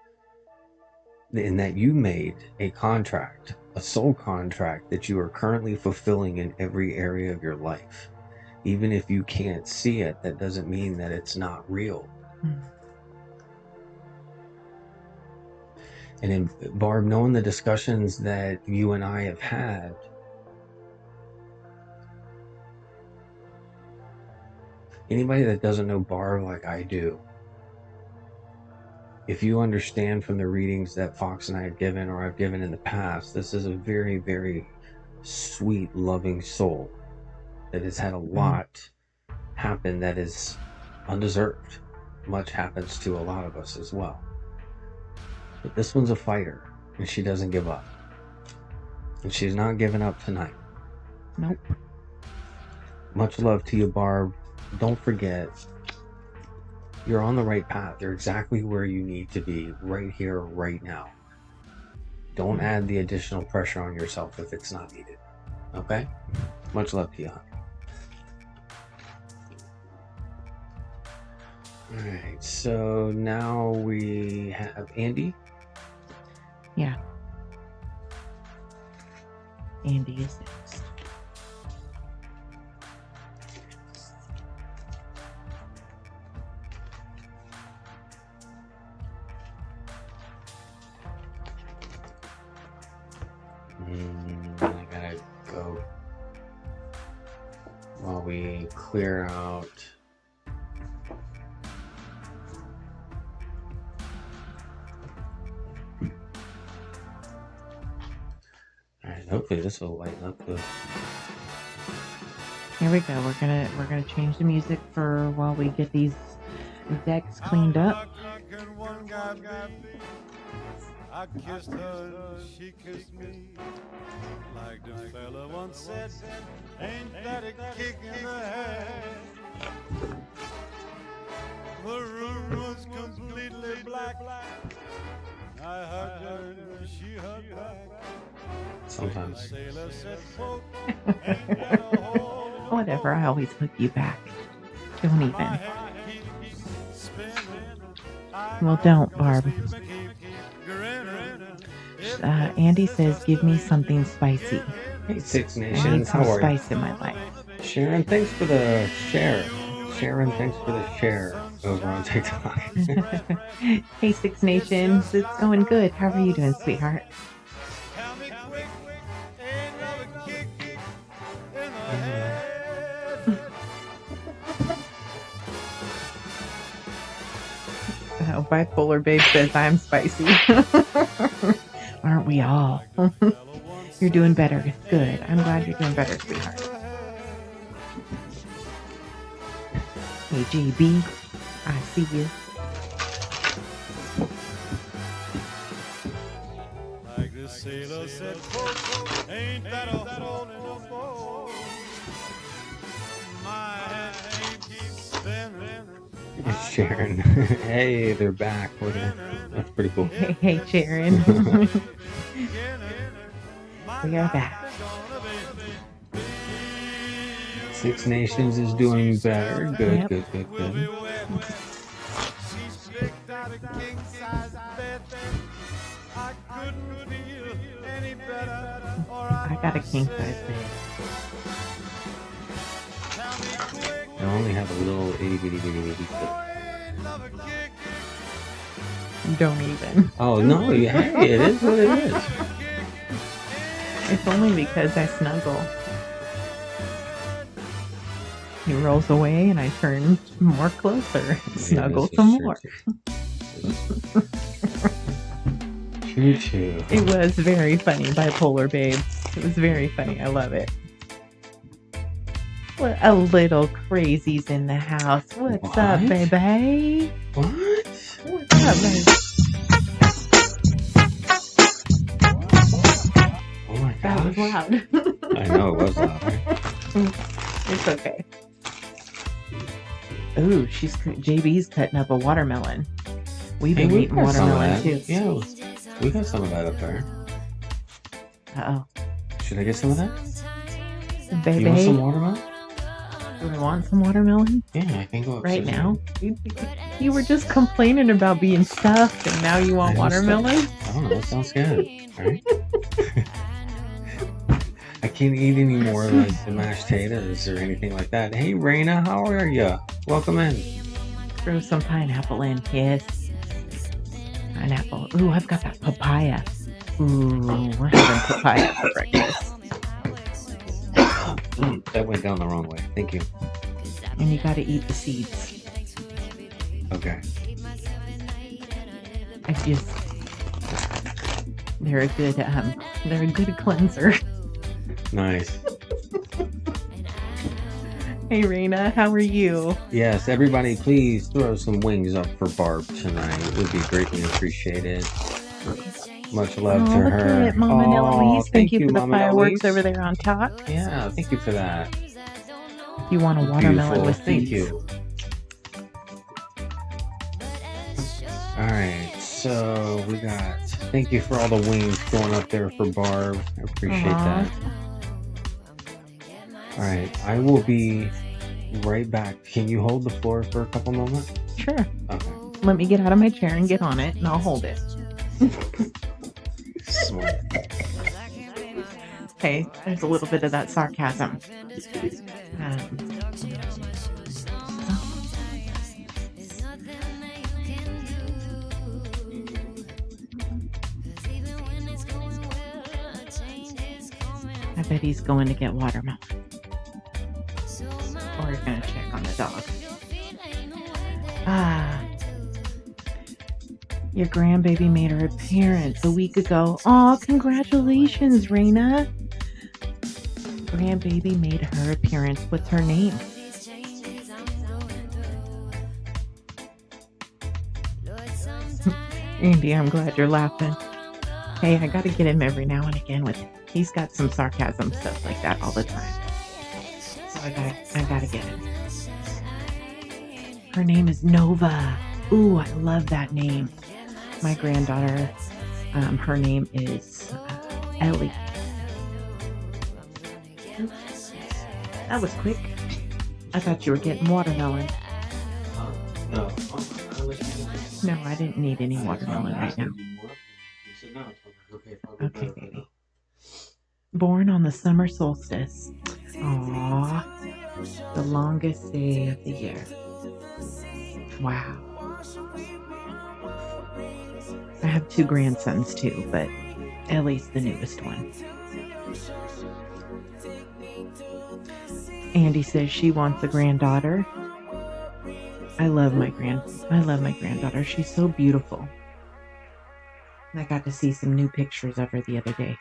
and that you made a contract, a soul contract that you are currently fulfilling in every area of your life. Even if you can't see it, that doesn't mean that it's not real. And in Barb, knowing the discussions that you and I have had, Anybody that doesn't know Barb like I do, if you understand from the readings that Fox and I have given or I've given in the past, this is a very, very sweet, loving soul that has had a lot happen that is undeserved. Much happens to a lot of us as well. But this one's a fighter, and she doesn't give up. And she's not giving up tonight. Nope. Much love to you, Barb. Don't forget, you're on the right path. You're exactly where you need to be right here, right now. Don't add the additional pressure on yourself if it's not needed. Okay? Much love to you, honey. Alright, so now we have Andy. Yeah. Andy is next. I gotta go while we clear out. Alright, hopefully this will lighten up the. Here we go. We're gonna change the music for while we get these decks cleaned up. I kissed her, she kissed me. Like the fella once said, ain't that a kick in the head? The room was completely black. I hugged her and she hugged back. Sometimes. The sailor said, quote, ain't that a hole? Whatever, I always hook you back. Don't My even. head keeps spinning. Well, don't, Barb. Andy says, give me something spicy. Hey, Six I need Nations, some how are you? spice in my life. Sharon, thanks for the share. Sharon, thanks for the share over on TikTok. Hey, Six Nations. It's going good. How are you doing, sweetheart? Tell me quick, ain't another kick in the head. Bipolar Babe says, I'm spicy. Aren't we all? You're doing better. It's good. I'm glad you're doing better, sweetheart. Hey, JB. I see you. Like the sailor said, quote, ain't that a hole in the boat? My head keeps spinning. It's Sharon. Hey, they're back. That's pretty cool. Hey, Sharon. We are back. Six Nations is doing better. Good, Yep. good, good, good. She's picked out a king size bed. I couldn't feel any better. I got a king size bed. Tell me quick, I only have a little itty bitty bitty bitty. ain't another kick. Don't even. Oh no! Hey, it is what it is. It's only because I snuggle. He rolls away and I turn more closer and snuggle some more. Choo choo. It was very funny, Bipolar Babes. It was very funny. I love it. What a little crazies in the house. What's up, What? baby? What? What's up, baby? Oh my That was gosh. loud. I know it was loud. Right? It's okay. Ooh, JB's cutting up a watermelon. We've been eating got some of watermelon too. that. Yeah, we got some of that up there. Uh-oh. Should I get some of that? Baby, You want some watermelon? do we want some watermelon Yeah, I can go right upstairs. now? You were just complaining about being stuffed and now you want I know watermelon? stuff. I don't know. It sounds good. Right? I can't eat any more like the mashed potatoes or anything like that. Hey, Raina, how are you? Welcome in. Throw some pineapple in. Yes. Pineapple. Ooh, I've got that papaya. Ooh, we're having papaya for breakfast. That went down the wrong way. Thank you. and you got to eat the seeds. Okay. They're a good cleanser. Nice. Hey, Raina, how are you? Yes, everybody, please throw some wings up for Barb tonight. It would be greatly appreciated. Much love to look her. at Mama and Eloise. Thank you for the Mama fireworks Eloise. over there on top. Yeah, thank you for that. You want a watermelon Beautiful. with Thank seeds? you. All right, so we got. Thank you for all the wings going up there for Barb. I appreciate that. All right, I will be right back. Can you hold the floor for a couple moments? Sure. Okay. Let me get out of my chair and get on it, and I'll hold it. Smart. Okay, there's a little bit of that sarcasm. I bet he's going to get watermelon. Or he's going to check on the dog. Your grandbaby made her appearance a week ago. Aw, congratulations, Raina. Grandbaby made her appearance. What's her name? Andy, I'm glad you're laughing. Hey, I gotta get him every now and again with he's got some sarcasm stuff like that all the time. So I gotta get him. Her name is Nova. Ooh, I love that name. My granddaughter, her name is Ellie. Oops. That was quick. I thought you were getting watermelon. No. No, I didn't need any watermelon right now. Okay, baby. Born on the summer solstice. Aww. The longest day of the year. Wow. I have 2 grandsons too, but Ellie's the newest one. Andy says she wants a granddaughter. I love my granddaughter. She's so beautiful. I got to see some new pictures of her the other day.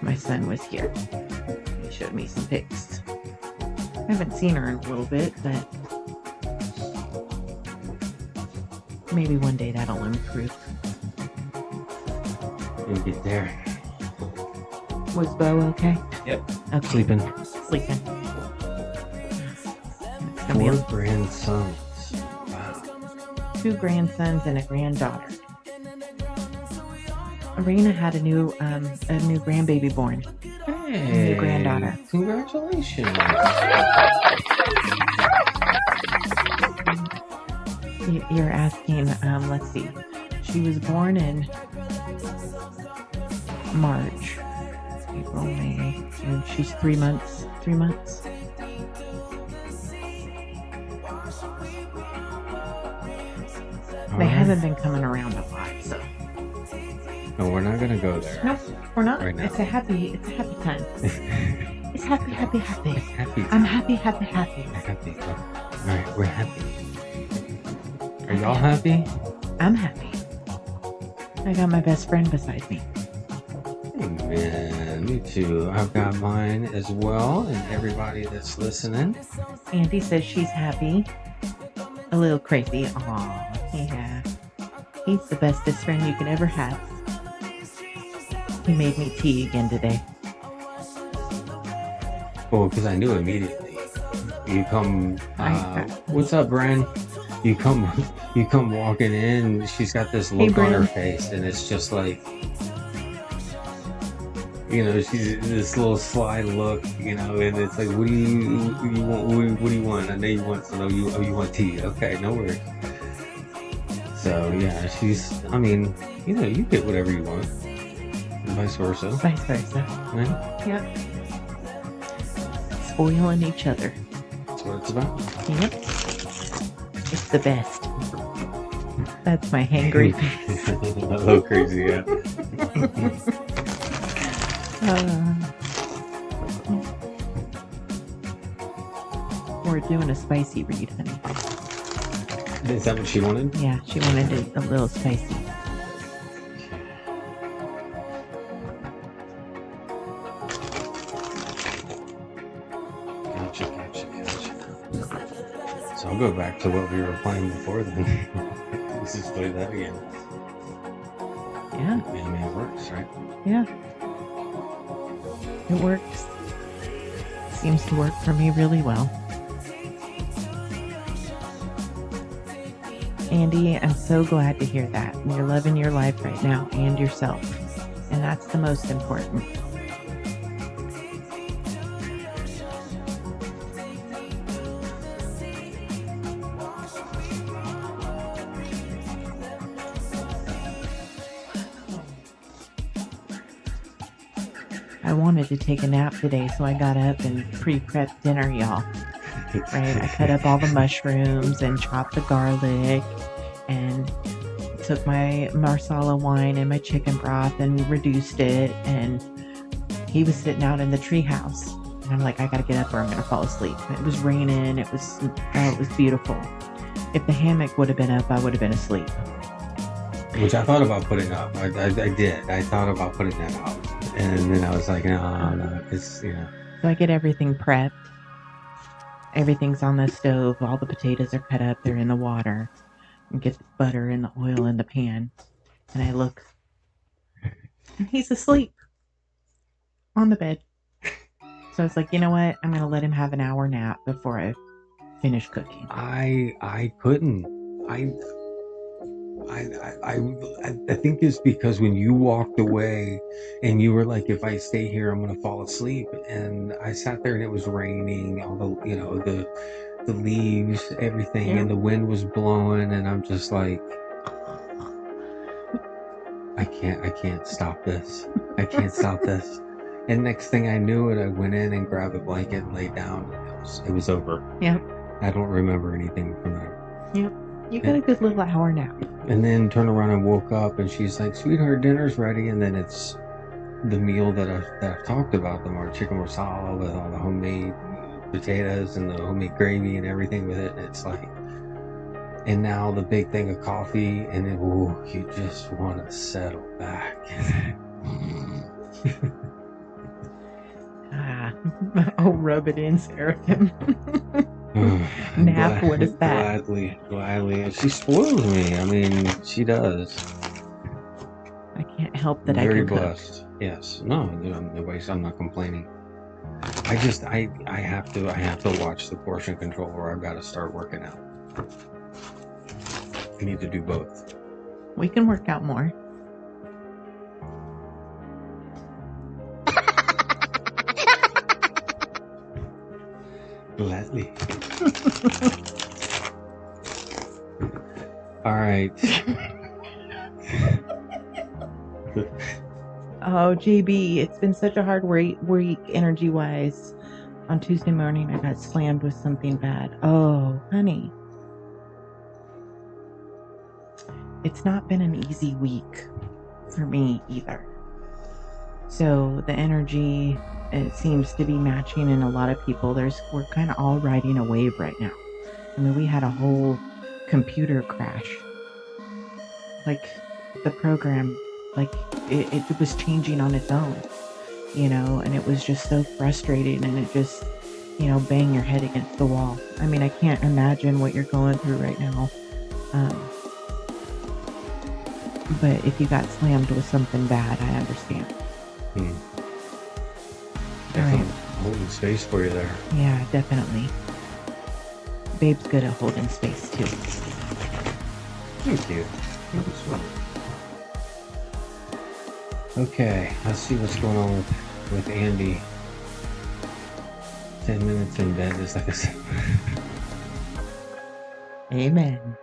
My son was here. He showed me some pics. I haven't seen her in a little bit, but maybe one day that'll improve. We'll get there. Was Bo okay? Yep. Okay. Sleeping. 4 grandsons. Wow. 2 grandsons and a granddaughter. Arena had a new grandbaby born. Hey, new granddaughter. Congratulations. You're asking, let's see. She was born in March, April, May, June. She's 3 months. 3 months. They haven't been coming around a lot, so. No, we're not gonna go there. Nope, we're not. Right now. It's a happy time. It's happy. Happy. I'm happy. Happy. All right, we're happy. Are y'all happy? I'm happy. I got my best friend beside me. Amen. Me too. I've got mine as well, and everybody that's listening. Andy says she's happy. A little crazy. Aw, yeah. He's the bestest friend you could ever have. He made me tea again today. Well, because I knew immediately. You come. What's up, Bren? You come walking in. She's got this look on her face, and it's just like, she's this little sly look, and it's like, what do you want? What do you want? I know you want. So you want tea? Okay, no worries. So yeah, she's. I mean, you get whatever you want, and vice versa. Vice versa. Right? Yep. Spoiling each other. That's what it's about. Yep. It's the best. That's my hangry face. A little crazy, yeah. We're doing a spicy read, honey. Is that what she wanted? Yeah, she wanted it a little spicy. Gotcha. So I'll go back to what we were playing before then. Let's just play that again. Yeah. I mean, it works, right? Yeah. It works. Seems to work for me really well. Andy, I'm so glad to hear that. You're loving your life right now and yourself. And that's the most important. I wanted to take a nap today, so I got up and pre-prepped dinner, y'all. Right? I cut up all the mushrooms and chopped the garlic and took my marsala wine and my chicken broth and reduced it. And he was sitting out in the treehouse. And I'm like, I gotta get up or I'm gonna fall asleep. It was raining. It was beautiful. If the hammock would have been up, I would have been asleep. Which I thought about putting up. I did. I thought about putting that up. And then I was like, no, it's, you know. So I get everything prepped. Everything's on the stove. All the potatoes are cut up. They're in the water. And get the butter and the oil in the pan. And I look. And he's asleep. On the bed. So I was like, you know what? I'm going to let him have an hour nap before I finish cooking. I couldn't. I think it's because when you walked away and you were like, if I stay here, I'm gonna fall asleep. And I sat there and it was raining, all the, you know, the leaves, everything, Yeah. and the wind was blowing, and I'm just like, I can't stop this. I can't stop this. And next thing I knew it, I went in and grabbed a blanket and laid down. It was over. Yep. I don't remember anything from there. Yep. You got a good little hour nap. And then turned around and woke up, and she's like, "Sweetheart, dinner's ready." And then it's the meal that I've talked about, the more chicken marsala with all the homemade potatoes and the homemade gravy and everything with it. And it's like, and now the big thing of coffee, and then you just want to settle back. Oh, rub it in, Seraphim. Nap, what is that? Gladly. And she spoils me. I mean, she does. I can't help that. Very I can blessed. cook. Yes. No, I'm not complaining. I have to watch the portion control, or I've got to start working out. I need to do both. We can work out more. Gladly. All right. Oh, JB, it's been such a hard week energy-wise. On Tuesday morning, I got slammed with something bad. Oh, honey. It's not been an easy week for me either. So the energy, it seems to be matching in a lot of people. We're kind of all riding a wave right now. I mean, we had a whole computer crash. Like, the program, like, it was changing on its own, you know, and it was just so frustrating, and it just, you know, bang your head against the wall. I mean, I can't imagine what you're going through right now. But if you got slammed with something bad, I understand. All right. Holding space for you there. Yeah, definitely. Babe's good at holding space too. Thank you. Okay, let's see what's going on with Andy. 10 minutes in bed is like a Amen.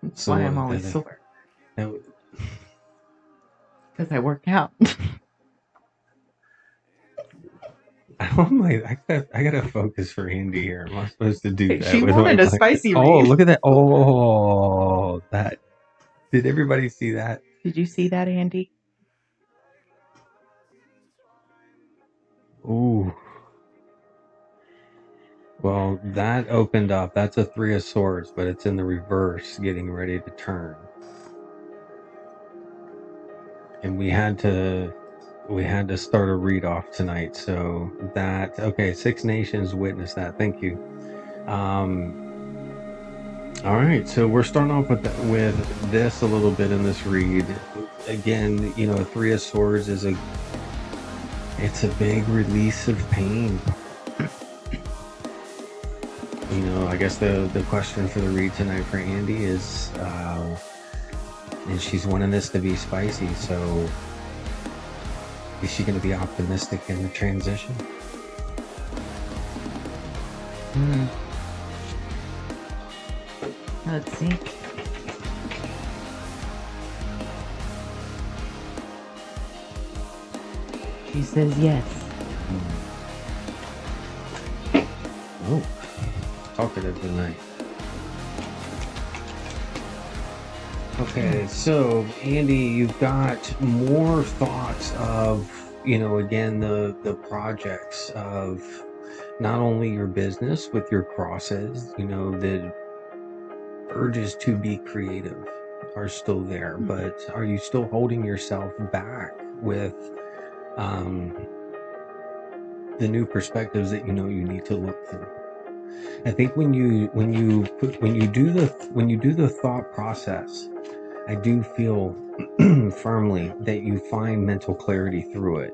That's So why I'm always sore. That, Because I work out. I gotta focus for Andy here. Am I supposed to do that? She wanted a spicy Oh, read. look at that. Oh, that. Did everybody see that? Did you see that, Andy? Ooh. Well, that opened up. That's a 3 of Swords, but it's in the reverse, getting ready to turn. And we had to start a read off tonight, so that okay. 6 nations witnessed that. Thank you. All right, so we're starting off with this a little bit in this read. Again, you know, 3 of Swords is it's a big release of pain. You know, I guess the question for the read tonight for Andy is, and she's wanting this to be spicy, so is she going to be optimistic in the transition? Let's see. She says yes. Oh, talkative tonight. Okay, so Andy, you've got more thoughts of, you know, again, the projects of not only your business with your crosses, you know, the urges to be creative are still there, but are you still holding yourself back with the new perspectives that you know you need to look through? I think when you do the thought process, I do feel firmly that you find mental clarity through it.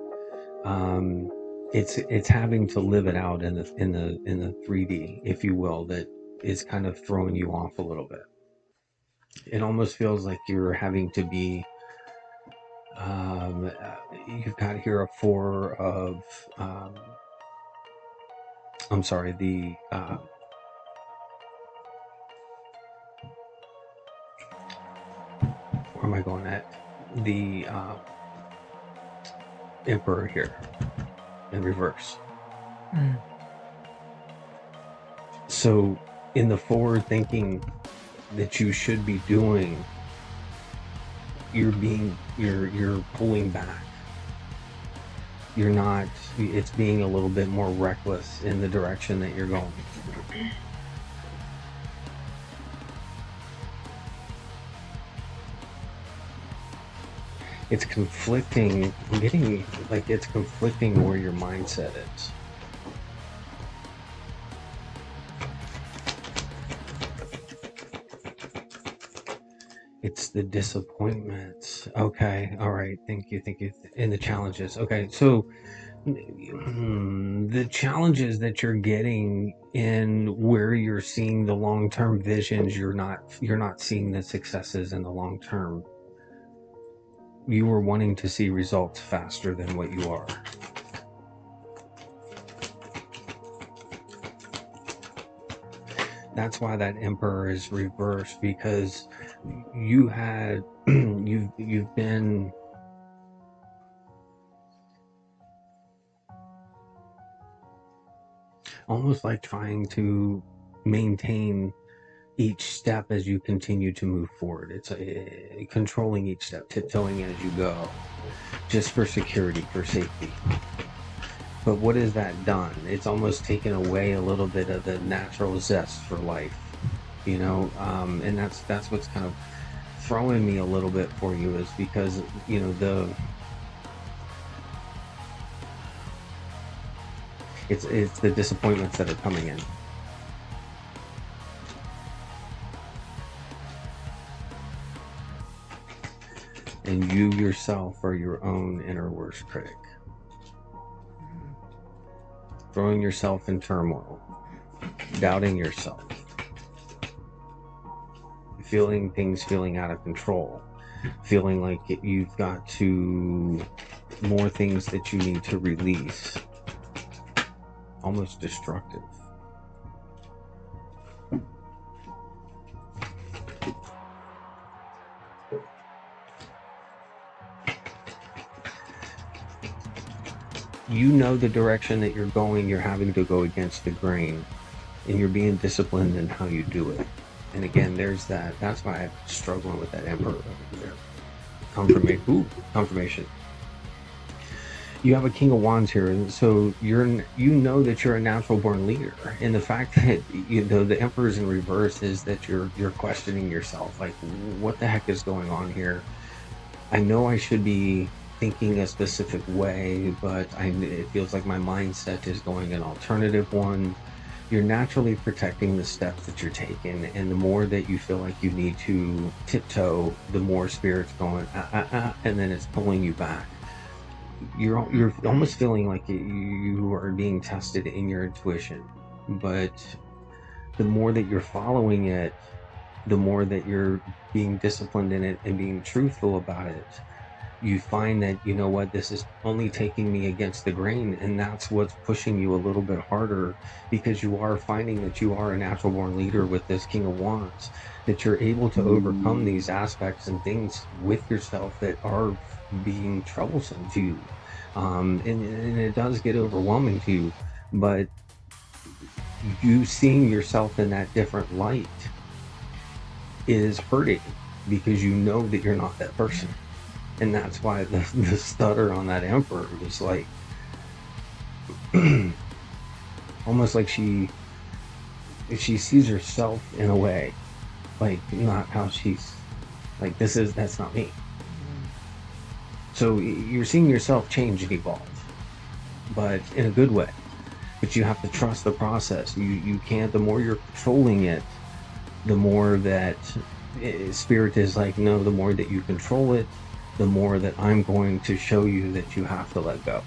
It's having to live it out in the 3D, if you will, that is kind of throwing you off a little bit. It almost feels like you're having to be. You've got here a 4 of. I'm sorry. Where am I going at? The Emperor here in reverse. So in the forward thinking that you should be doing, you're pulling back. You're not, it's being a little bit more reckless in the direction that you're going. It's conflicting, it's conflicting where your mindset is. It's the disappointments. Okay, all right, thank you. And the challenges. Okay, so the challenges that you're getting in where you're seeing the long-term visions, you're not seeing the successes in the long term. You were wanting to see results faster than what you are. That's why that Emperor is reversed, because you had you've been almost like trying to maintain each step as you continue to move forward. It's controlling each step, tiptoeing as you go, just for security, for safety. But what has that done? It's almost taken away a little bit of the natural zest for life, you know. And that's what's kind of throwing me a little bit for you, is because, you know, it's the disappointments that are coming in. And you yourself are your own inner worst critic. Throwing yourself in turmoil, doubting yourself, feeling things feeling out of control, feeling like you've got more things that you need to release, almost destructive. You know the direction that you're going, you're having to go against the grain, and you're being disciplined in how you do it. And again, there's that's why I'm struggling with that Emperor over there. Confirmation. you have a King of Wands here, and so you know that you're a natural born leader, and the fact that the Emperor's in reverse is that you're questioning yourself, like, what the heck is going on here? I know I should be thinking a specific way, but it feels like my mindset is going an alternative one. You're naturally protecting the steps that you're taking, and the more that you feel like you need to tiptoe, the more spirit's going and then it's pulling you back. You're almost feeling like you are being tested in your intuition, but the more that you're following it, the more that you're being disciplined in it and being truthful about it, you find that, you know what, this is only taking me against the grain, and that's what's pushing you a little bit harder, because you are finding that you are a natural born leader with this King of Wands, that you're able to overcome these aspects and things with yourself that are being troublesome to you. And it does get overwhelming to you, but you seeing yourself in that different light is hurting, because you know that you're not that person. And that's why the stutter on that Emperor was like almost like she sees herself in a way, like not how she's like, that's not me. So you're seeing yourself change and evolve, but in a good way. But you have to trust the process. You can't, the more you're controlling it, the more that spirit is like, no, the more that you control it, the more that I'm going to show you that you have to let go.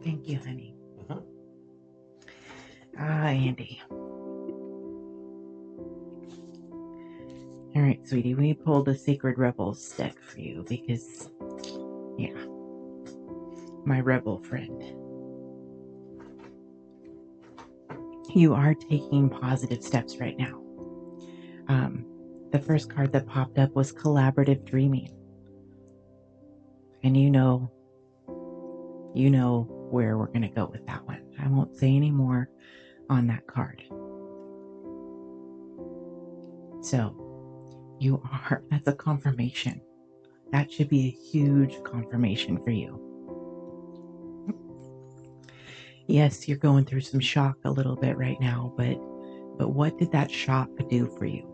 Thank you, honey. Andy. All right, sweetie, we pulled a Sacred Rebels deck for you because, yeah, my rebel friend. You are taking positive steps right now. The first card that popped up was Collaborative Dreaming. And you know where we're going to go with that one. I won't say any more on that card. So, that's a confirmation. That should be a huge confirmation for you. Yes, you're going through some shock a little bit right now, but what did that shock do for you?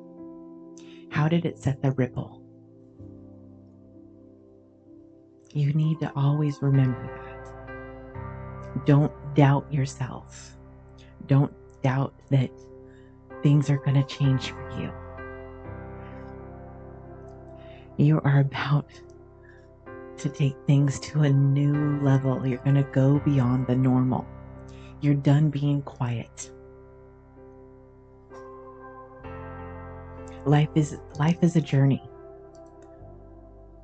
How did it set the ripple? You need to always remember that. Don't doubt yourself. Don't doubt that things are going to change for you. You are about to take things to a new level. You're going to go beyond the normal. You're done being quiet. Life is a journey.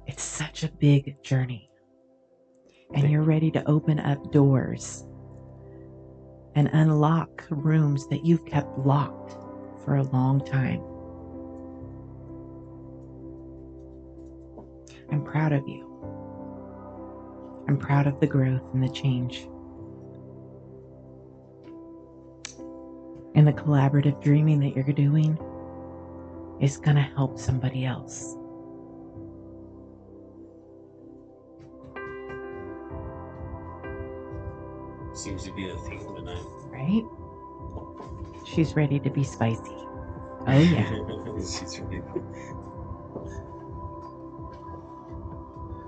It's such a big journey. And you're ready to open up doors and unlock rooms that you've kept locked for a long time. I'm proud of you. I'm proud of the growth and the change. And the collaborative dreaming that you're doing is going to help somebody else. Seems to be a theme tonight. Right? She's ready to be spicy. Oh, yeah. She's ready.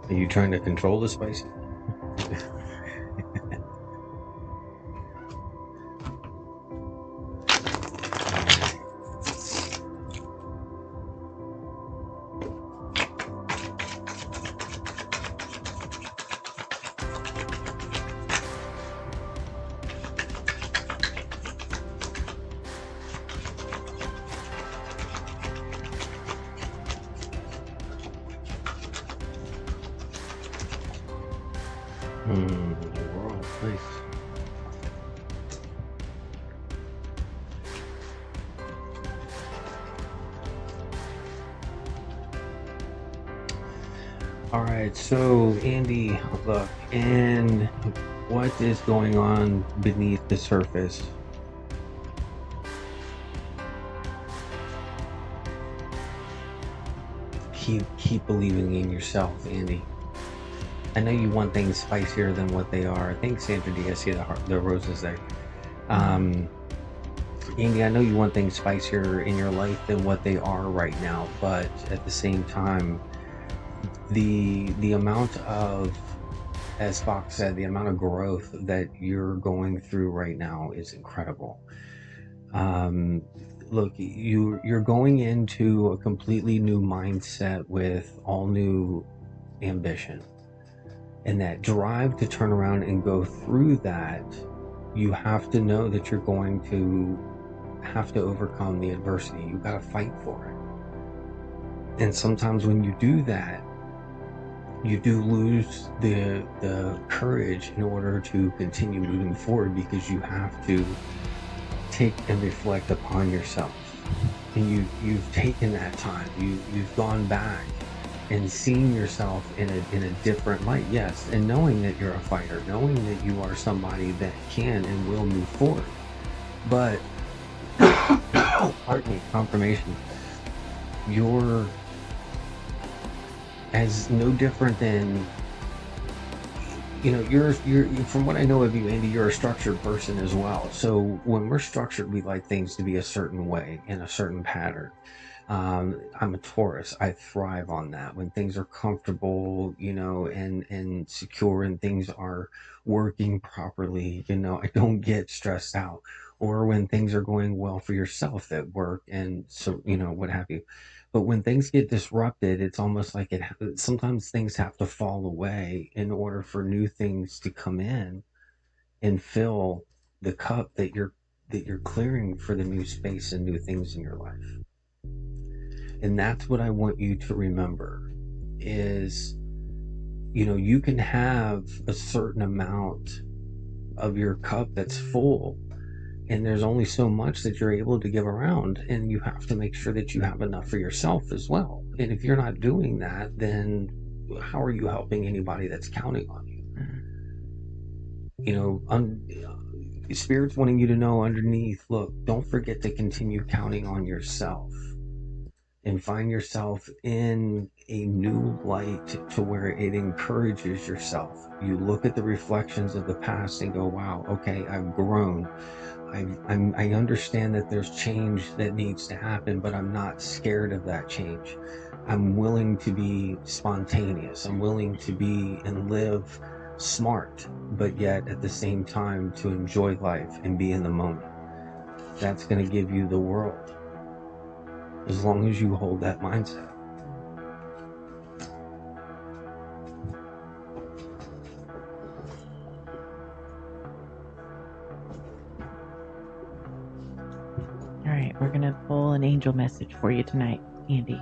Are you trying to control the spicy? World, nice. All right, so Andy, look, and what is going on beneath the surface? Keep believing in yourself, Andy. I know you want things spicier than what they are. I think Sandra Diaz, see the roses there. Andy, I know you want things spicier in your life than what they are right now, but at the same time, the amount of, as Fox said, the amount of growth that you're going through right now is incredible. Look, you're going into a completely new mindset with all new ambition, and that drive to turn around and go through that. You have to know that you're going to have to overcome the adversity. You got to fight for it, and sometimes when you do that, you do lose the courage in order to continue moving forward, because you have to take and reflect upon yourself. And you've taken that time. You've gone back and seen yourself in a different light. Yes, and knowing that you're a fighter, knowing that you are somebody that can and will move forward. But pardon me, confirmation. You're as no different than, you're from what I know of you, Andy, you're a structured person as well. So when we're structured, we like things to be a certain way, in a certain pattern. I'm a Taurus. I thrive on that. When things are comfortable, and secure, and things are working properly, I don't get stressed out. Or when things are going well for yourself at work, and so, what have you. But when things get disrupted, it's almost like sometimes things have to fall away in order for new things to come in and fill the cup that you're clearing for the new space and new things in your life. And that's what I want you to remember is, you can have a certain amount of your cup that's full, and there's only so much that you're able to give around, and you have to make sure that you have enough for yourself as well. And if you're not doing that, then how are you helping anybody that's counting on you? Spirit's wanting you to know underneath, look, don't forget to continue counting on yourself and find yourself in a new light to where it encourages yourself. You look at the reflections of the past and go, wow, okay, I've grown. I understand that there's change that needs to happen, but I'm not scared of that change. I'm willing to be spontaneous. I'm willing to be and live smart, but yet at the same time to enjoy life and be in the moment. That's going to give you the world, as long as you hold that mindset. All right, we're going to pull an angel message for you tonight, Andy.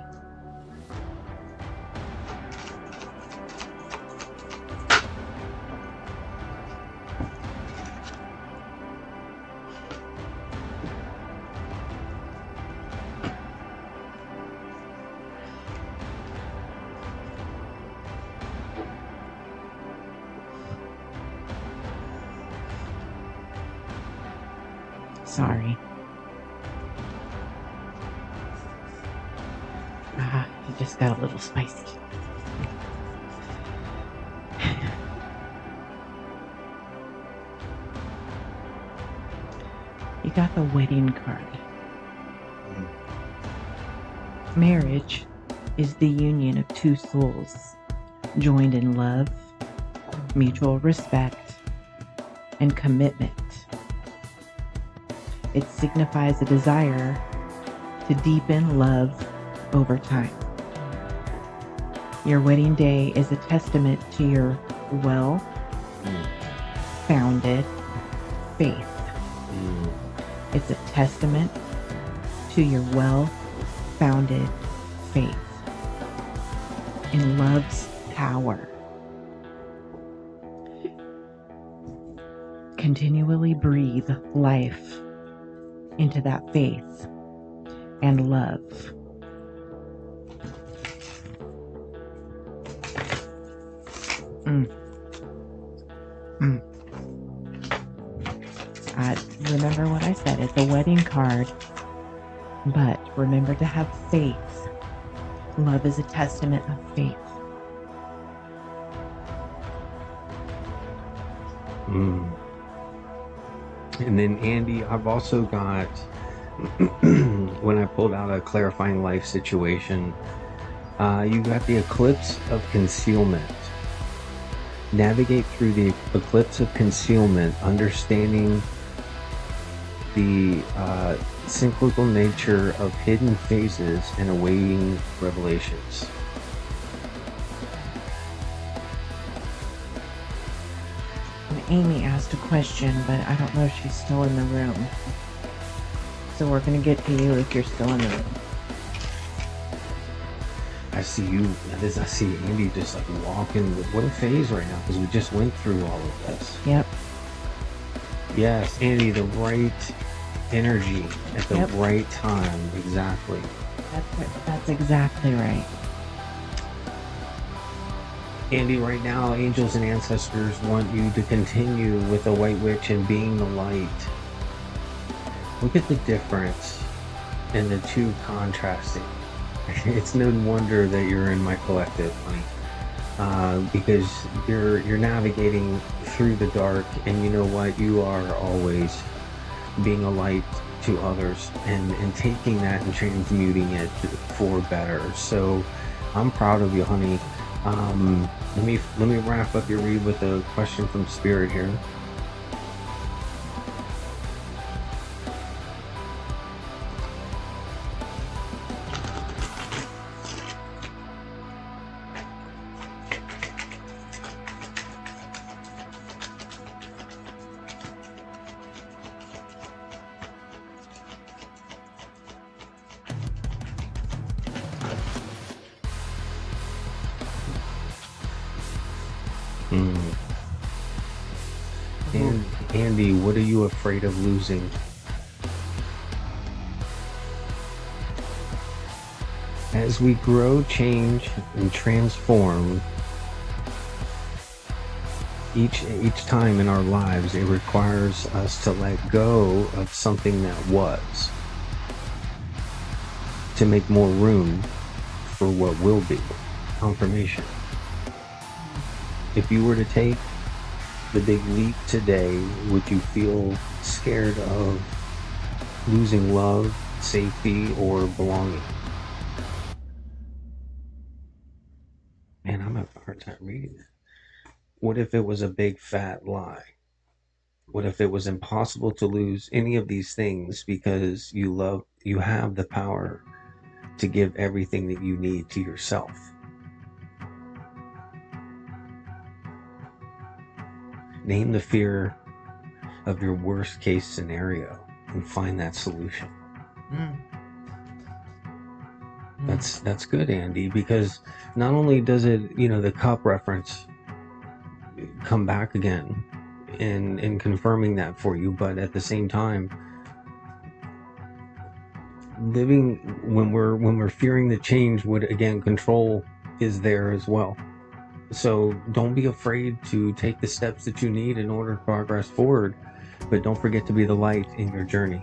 Sorry. It just got a little spicy. You got the wedding card. Marriage is the union of two souls joined in love, mutual respect, and commitment. It signifies a desire to deepen love over time. Your wedding day is a testament to your well-founded faith. It's a testament to your well-founded faith in love's power. continually breathe life into that faith and love. Remember what I said, it's a wedding card, but remember to have faith. Love is a testament of faith. And then Andy, I've also got, when I pulled out a clarifying life situation, you got the eclipse of concealment. Navigate through the eclipse of concealment, understanding the cyclical nature of hidden phases and awaiting revelations. And Amy asked a question, but I don't know if she's still in the room. So we're going to get to you if you're still in the room. I see you, I see Andy just like walking. What a phase right now, because we just went through all of this. Yep. Yes, Andy, the right energy at the right time. Exactly. That's exactly right. Andy, right now, angels and ancestors want you to continue with the White Witch and being the light. Look at the difference in the two contrasting. It's no wonder that you're in my collective, honey, because you're navigating through the dark, and you know what? You are always being a light to others and taking that and transmuting it for better. So I'm proud of you, honey. Let me wrap up your read with a question from Spirit here. And Andy, what are you afraid of losing? As we grow, change, and transform each time in our lives, it requires us to let go of something that was, to make more room for what will be. Confirmation. If you were to take the big leap today, would you feel scared of losing love, safety, or belonging? Man, I'm having a hard time reading it. What if it was a big fat lie? What if it was impossible to lose any of these things because you have the power to give everything that you need to yourself? Name the fear of your worst case scenario and find that solution. That's good, Andy, because not only does it, the cup reference come back again in confirming that for you, but at the same time, living when we're fearing the change would, again, control is there as well. So don't be afraid to take the steps that you need in order to progress forward, but don't forget to be the light in your journey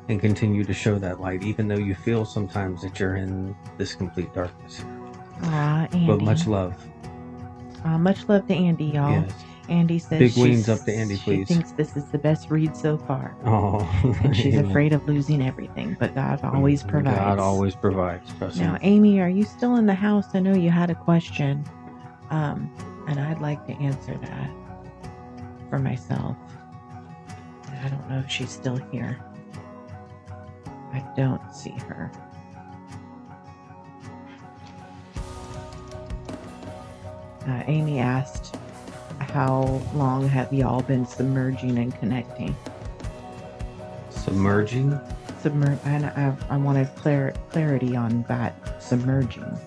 and continue to show that light, even though you feel sometimes that you're in this complete darkness. Andy. But much love. Much love to Andy, y'all. Yes. Andy says big wings up to Andy, please. She thinks this is the best read so far. Oh, and she's afraid of losing everything, but God always provides. God always provides. Now, Amy, are you still in the house? I know you had a question, and I'd like to answer that for myself. I don't know if she's still here. I don't see her. Amy asked, how long have y'all been submerging and connecting? Submerging? And I wanted clarity on that submerging.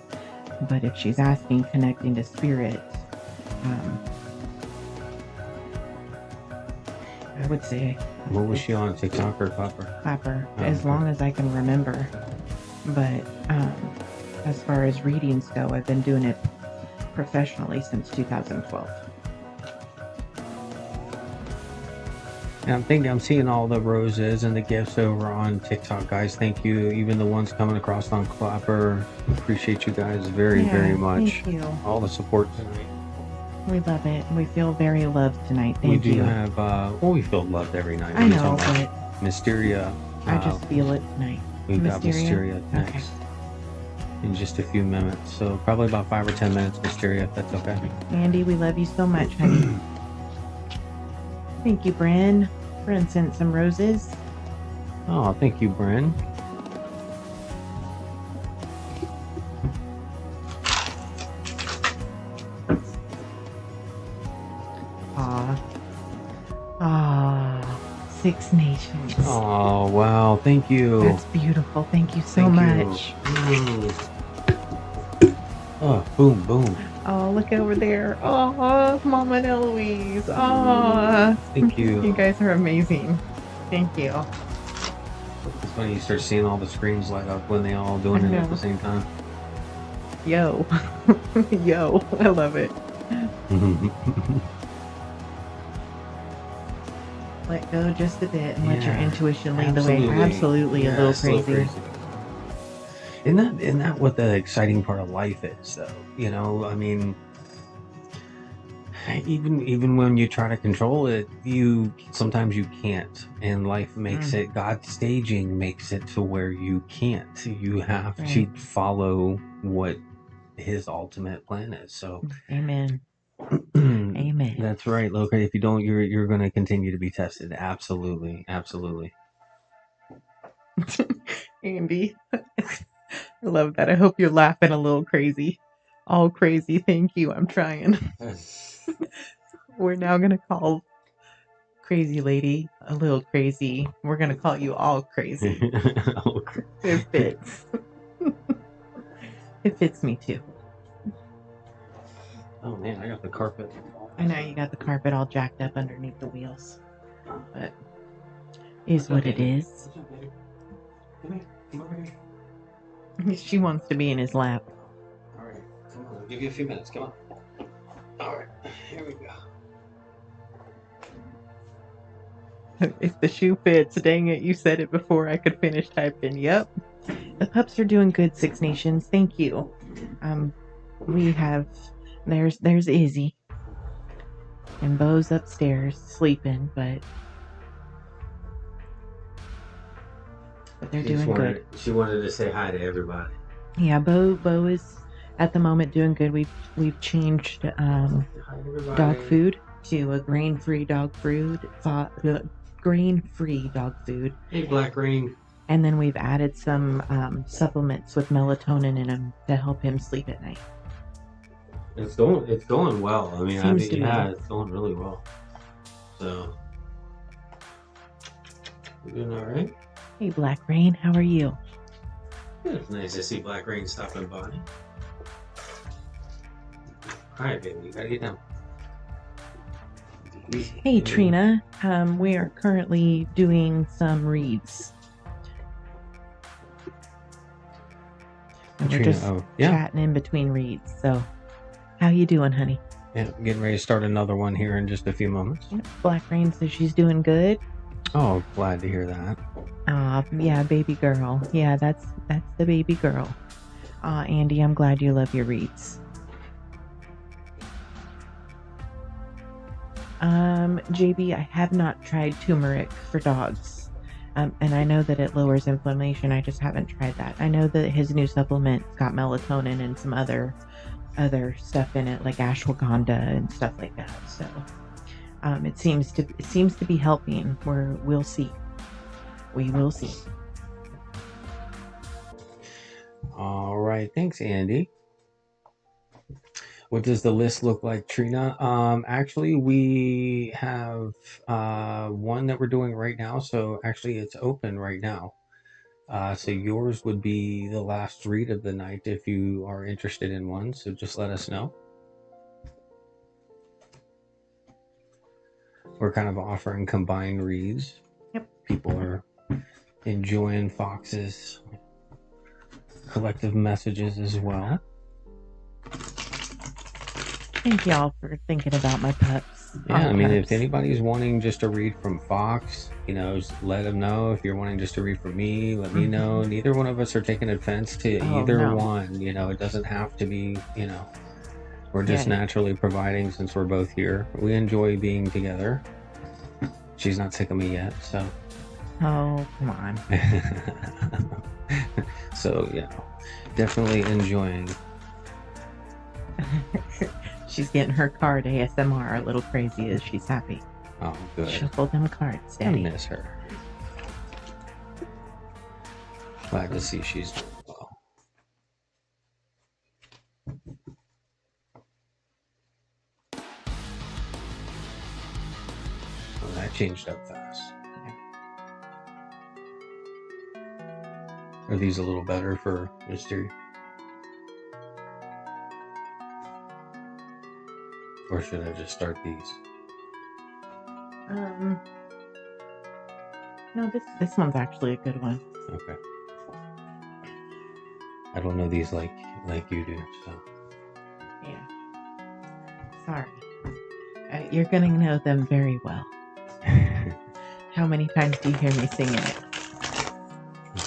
But if she's asking connecting to spirit, I would say. What was she on, TikTok or Clapper? Clapper, Oh, as okay. long as I can remember. But as far as readings go, I've been doing it professionally since 2012. And I'm seeing all the roses and the gifts over on TikTok, guys. Thank you. Even the ones coming across on Clapper. Appreciate you guys very, very much. Thank you. All the support tonight. We love it. We feel very loved tonight. Thank you. We do have, we feel loved every night. I know, but Mysteria. I just feel it tonight. We've got Mysteria next in just a few minutes. So probably about 5 or 10 minutes, Mysteria, if that's okay. Andy, we love you so much, honey. Thank you, Bryn. Bryn sent some roses. Oh, thank you, Bryn. Six Nations. Oh, wow. Thank you. That's beautiful. Thank you so much. Oh, boom, boom. Oh, look over there. Oh, Mama and Eloise. Oh, thank you. You guys are amazing. Thank you. It's funny, you start seeing all the screens light up when they all doing it at the same time. Yo. Yo. I love it. Let go just a bit and let your intuition lead the way. Absolutely, a little crazy. Isn't that what the exciting part of life is, though? You know, I mean, even when you try to control it, sometimes you can't, and life makes it. God's staging makes it to where you can't. You have to follow what His ultimate plan is. So, amen. Amen. That's right, Loki. If you don't, you're going to continue to be tested. Absolutely, absolutely. Andy, I love that. I hope you're laughing a little crazy. All crazy. Thank you. I'm trying. We're now going to call Crazy Lady a little crazy. We're going to call you all crazy. It fits. It fits me too. Oh man, I got the carpet. I know you got the carpet all jacked up underneath the wheels. But is what it is. Come here. Come over here. She wants to be in his lap. Alright, come on. I'll give you a few minutes. Come on. Alright, here we go. If the shoe fits, dang it, you said it before I could finish typing. Yep. The pups are doing good, Six Nations. Thank you. We have there's Izzy. And Bo's upstairs sleeping, but they're doing good. She wanted to say hi to everybody. Yeah, Bo is at the moment doing good. We've changed dog food to a grain-free dog food. Grain-free dog food. Hey, Black Rain. And then we've added some supplements with melatonin in them to help him sleep at night. It's going well. I mean, it's going really well. So, you doing all right? Hey, Black Rain, how are you? It's nice to see Black Rain stopping by. All right, baby, you gotta get down. Hey, Trina. We are currently doing some reads. And we're just chatting in between reads. So, how you doing, honey? Yeah, I'm getting ready to start another one here in just a few moments. Yep, Black Rain says she's doing good. Oh, glad to hear that. Yeah, baby girl. Yeah, that's the baby girl. Andy, I'm glad you love your reads. JB, I have not tried turmeric for dogs. And I know that it lowers inflammation. I just haven't tried that. I know that his new supplement's got melatonin and some other stuff in it, like ashwagandha and stuff like that. So it seems to be helping. We'll see. We will see. All right, thanks, Andy. What does the list look like, Trina? Actually, we have one that we're doing right now. So actually, it's open right now. So yours would be the last read of the night if you are interested in one. So just let us know. we're kind of offering combined reads. Yep. People are enjoying Fox's collective messages as well. Thank y'all for thinking about my pups. Yeah, Our I mean, pups. if anybody's wanting just to read from Fox, just let them know. If you're wanting just to read from me, let me know. Neither one of us are taking offense to either one. It doesn't have to be, we're just naturally providing since we're both here. We enjoy being together. She's not sick of me yet, so. Oh, come on. So, definitely enjoying. She's getting her card ASMR a little crazy as she's happy. Oh, good. Shuffle them cards, Daddy. I miss her. Glad to see she's doing well. Well, that changed up fast. Are these a little better for Mystery? Or should I just start these? No, this one's actually a good one. Okay. I don't know these like you do, so. Yeah. Sorry. You're gonna know them very well. How many times do you hear me singing it?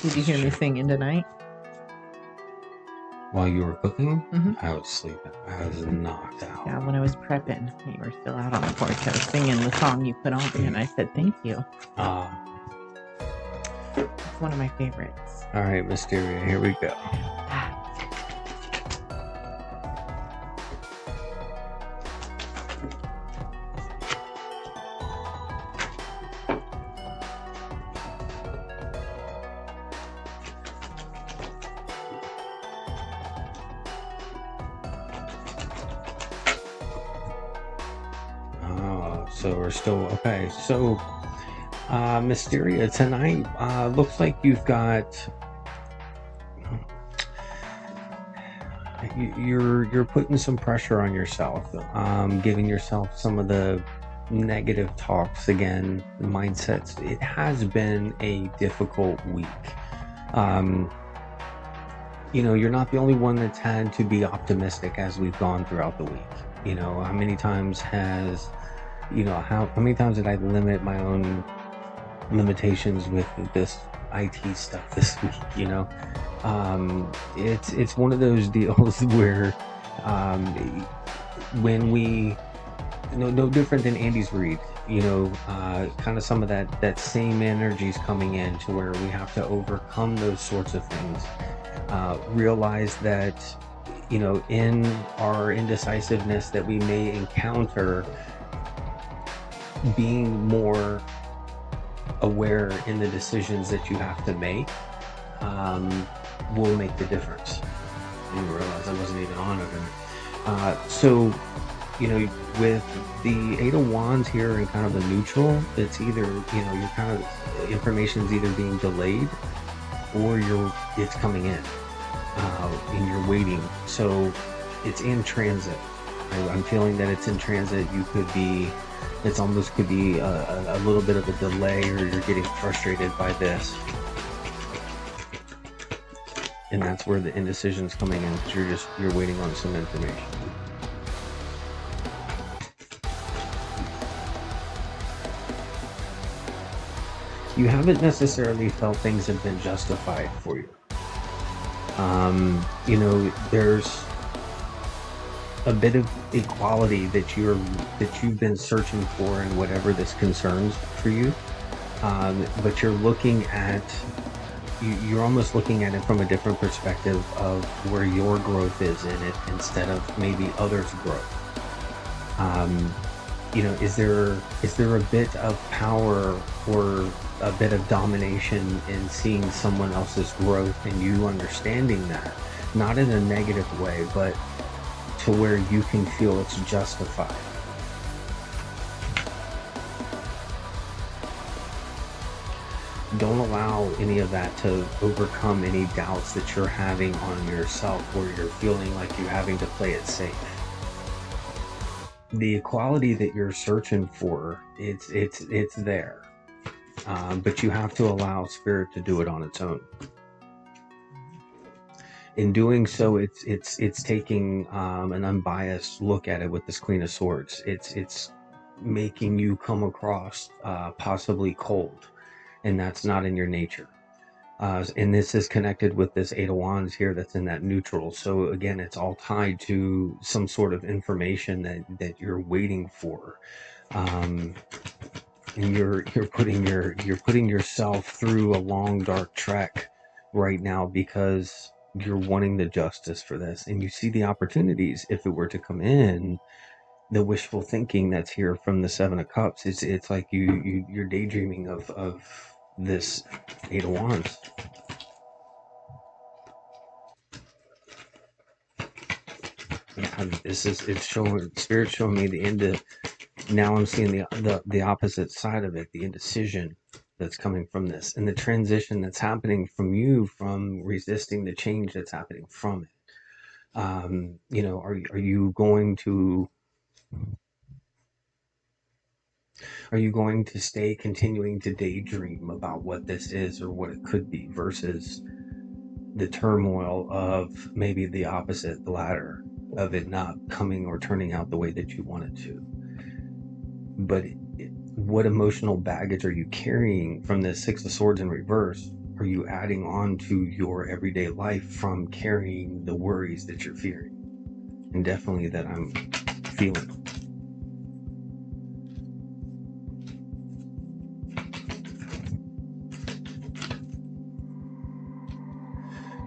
Did you hear me singing tonight? While you were cooking? Mm-hmm. I was sleeping. I was knocked out. Yeah, when I was prepping, you were still out on the porch. I was singing the song you put on me, and I said, thank you. It's one of my favorites. All right, Mysteria, here we go. So we're still okay. So Mysteria, tonight looks like you've got you're putting some pressure on yourself, giving yourself some of the negative talks again, mindsets. It has been a difficult week. You're not the only one that's had to be optimistic as we've gone throughout the week. How many times has how many times did I limit my own limitations with this IT stuff this week? It's one of those deals where when we no different than Andy's read, kind of some of that same energy is coming in to where we have to overcome those sorts of things. Realize that in our indecisiveness that we may encounter, being more aware in the decisions that you have to make will make the difference. I didn't realize I wasn't even on it. So, with the Eight of Wands here and kind of the neutral, it's either, you're kind of, information's either being delayed or it's coming in and you're waiting. So it's in transit. I'm feeling that it's in transit. It almost could be a little bit of a delay, or you're getting frustrated by this. And that's where the indecision's coming in, because you're waiting on some information. You haven't necessarily felt things have been justified for you. There's a bit of equality that you've been searching for in whatever this concerns for you, but you're almost looking at it from a different perspective of where your growth is in it instead of maybe others' growth. Is there a bit of power or a bit of domination in seeing someone else's growth and you understanding that, not in a negative way, but to where you can feel it's justified? Don't allow any of that to overcome any doubts that you're having on yourself, where you're feeling like you're having to play it safe. the equality that you're searching for, it's there, but you have to allow spirit to do it on its own. In doing so, it's taking an unbiased look at it with this Queen of Swords. It's making you come across possibly cold, and that's not in your nature. And this is connected with this Eight of Wands here that's in that neutral. So again, it's all tied to some sort of information that you're waiting for. And you're putting yourself through a long dark trek right now because you're wanting the justice for this, and you see the opportunities if it were to come in. The wishful thinking that's here from the Seven of Cups, it's like you're daydreaming of this Eight of Wands. Yeah, it's showing, spirit showing me the end of. Now I'm seeing the opposite side of it, the indecision that's coming from this, and the transition that's happening from you, from resisting the change that's happening from it. Are you going to stay continuing to daydream about what this is or what it could be, versus the turmoil of maybe the opposite, the latter, of it not coming or turning out the way that you want it to? But what emotional baggage are you carrying from the Six of Swords in reverse? Are you adding on to your everyday life from carrying the worries that you're fearing? And definitely that I'm feeling.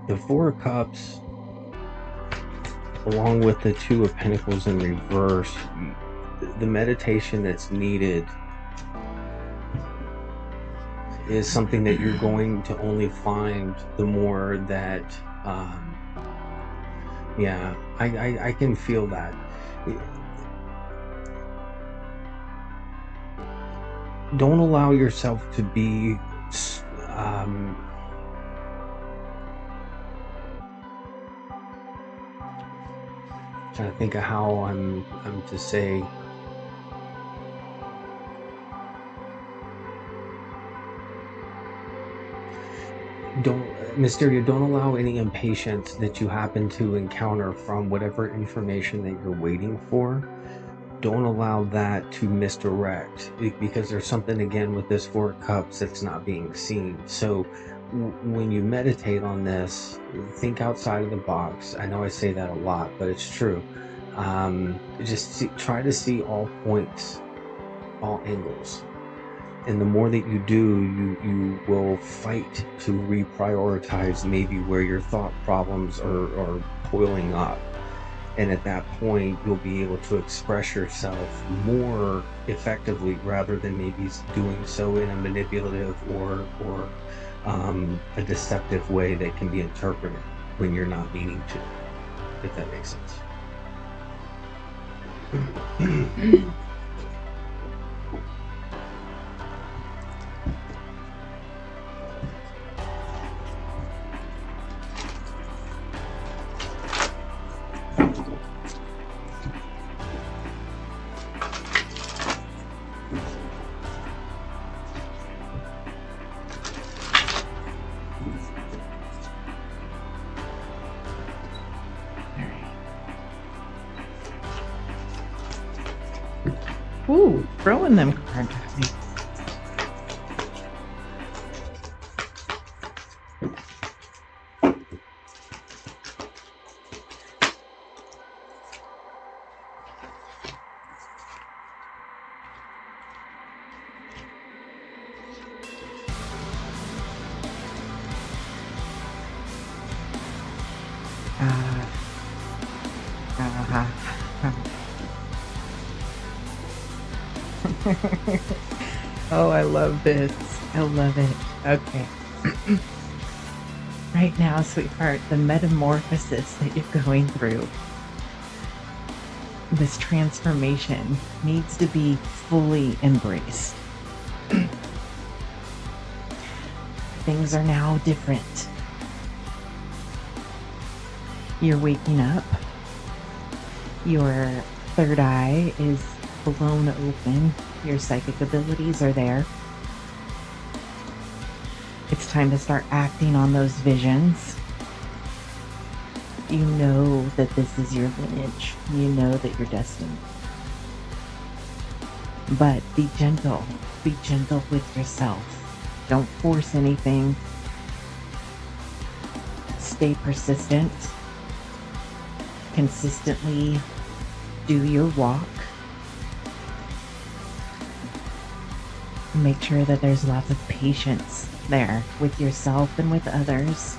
The Four of Cups, along with the Two of Pentacles in reverse, the meditation that's needed is something that you're going to only find the more that I can feel that. Don't allow yourself to be trying to think of how I'm to say. Mysteria, don't allow any impatience that you happen to encounter from whatever information that you're waiting for. Don't allow that to misdirect, because there's something again with this Four of Cups that's not being seen. So when you meditate on this, think outside of the box. I know I say that a lot, but it's true. Try to see all points, all angles. And the more that you do, you will fight to reprioritize maybe where your thought problems are boiling up. And at that point, you'll be able to express yourself more effectively, rather than maybe doing so in a manipulative or a deceptive way that can be interpreted when you're not meaning to, if that makes sense. Ooh, throwing them cards at me. Oh, I love this. I love it. Okay. Right now, sweetheart, the metamorphosis that you're going through, this transformation, needs to be fully embraced. Things are now different. You're waking up. You're third eye is blown open. Your psychic abilities are there. It's time to start acting on those visions. You know that this is your lineage. You know that you're destined. But be gentle. Be gentle with yourself. Don't force anything. Stay persistent. Consistently do your walk. Make sure that there's lots of patience there with yourself and with others.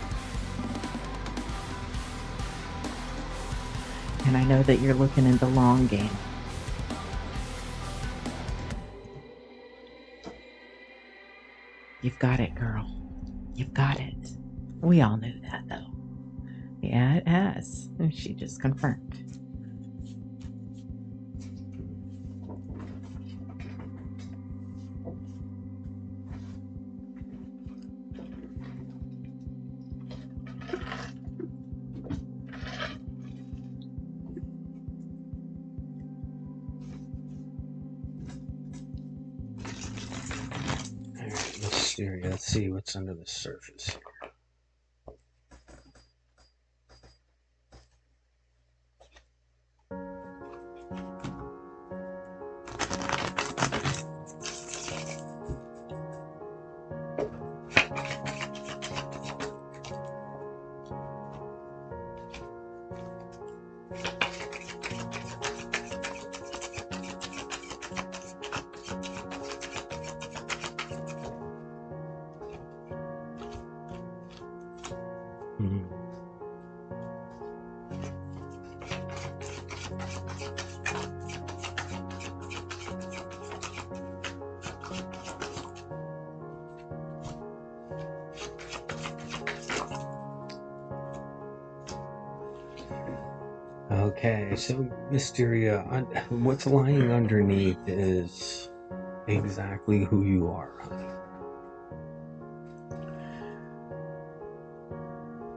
And I know that you're looking at the long game. You've got it, girl. You've got it. We all knew that, though. Yeah, it has. She just confirmed. Let's see what's under the surface here. Okay, so Mysteria, what's lying underneath is exactly who you are, honey.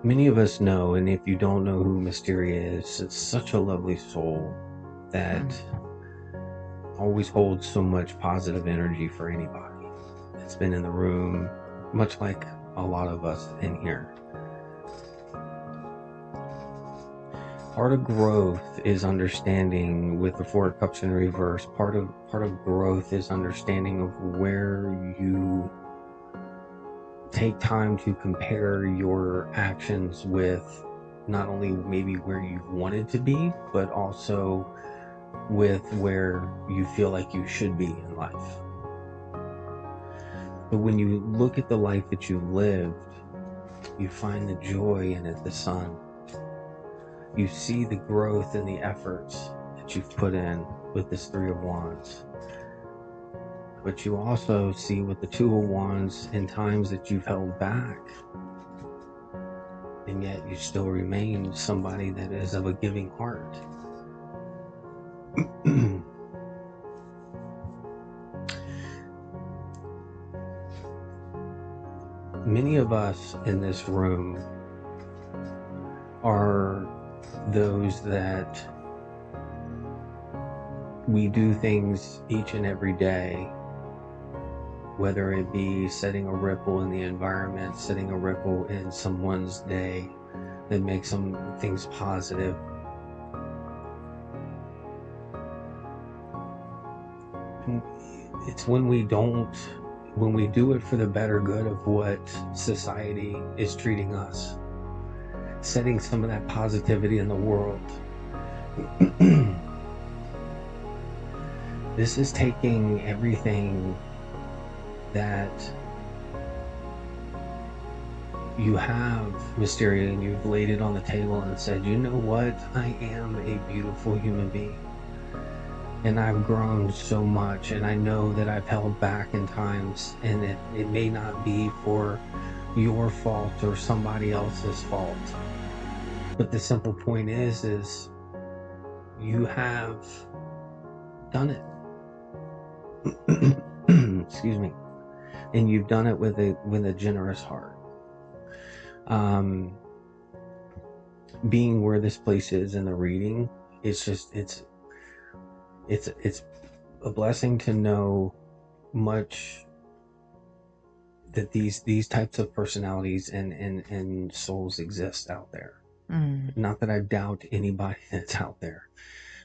Many of us know, and if you don't know who Mysteria is, it's such a lovely soul that always holds so much positive energy for anybody that's been in the room, much like a lot of us in here. Part of growth is understanding, with the Four of Cups in reverse, part of growth is understanding of where you take time to compare your actions with not only maybe where you wanted to be, but also with where you feel like you should be in life. But when you look at the life that you lived, you find the joy in it, the sun. You see the growth and the efforts that you've put in with this Three of Wands. But you also see with the Two of Wands in times that you've held back, and yet you still remain somebody that is of a giving heart. Many of us in this room are those that we do things each and every day, whether it be setting a ripple in the environment, setting a ripple in someone's day that makes some things positive. It's when we do it for the better good of what society is treating us, setting some of that positivity in the world. This is taking everything that you have, Mysteria, and you've laid it on the table and said, you know what, I am a beautiful human being, and I've grown so much, and I know that I've held back in times, and it may not be for your fault or somebody else's fault, but the simple point is you have done it. Excuse me. And you've done it with a generous heart. Being where this place is in the reading, it's it's a blessing to know much that these types of personalities and souls exist out there. Not that I doubt anybody that's out there,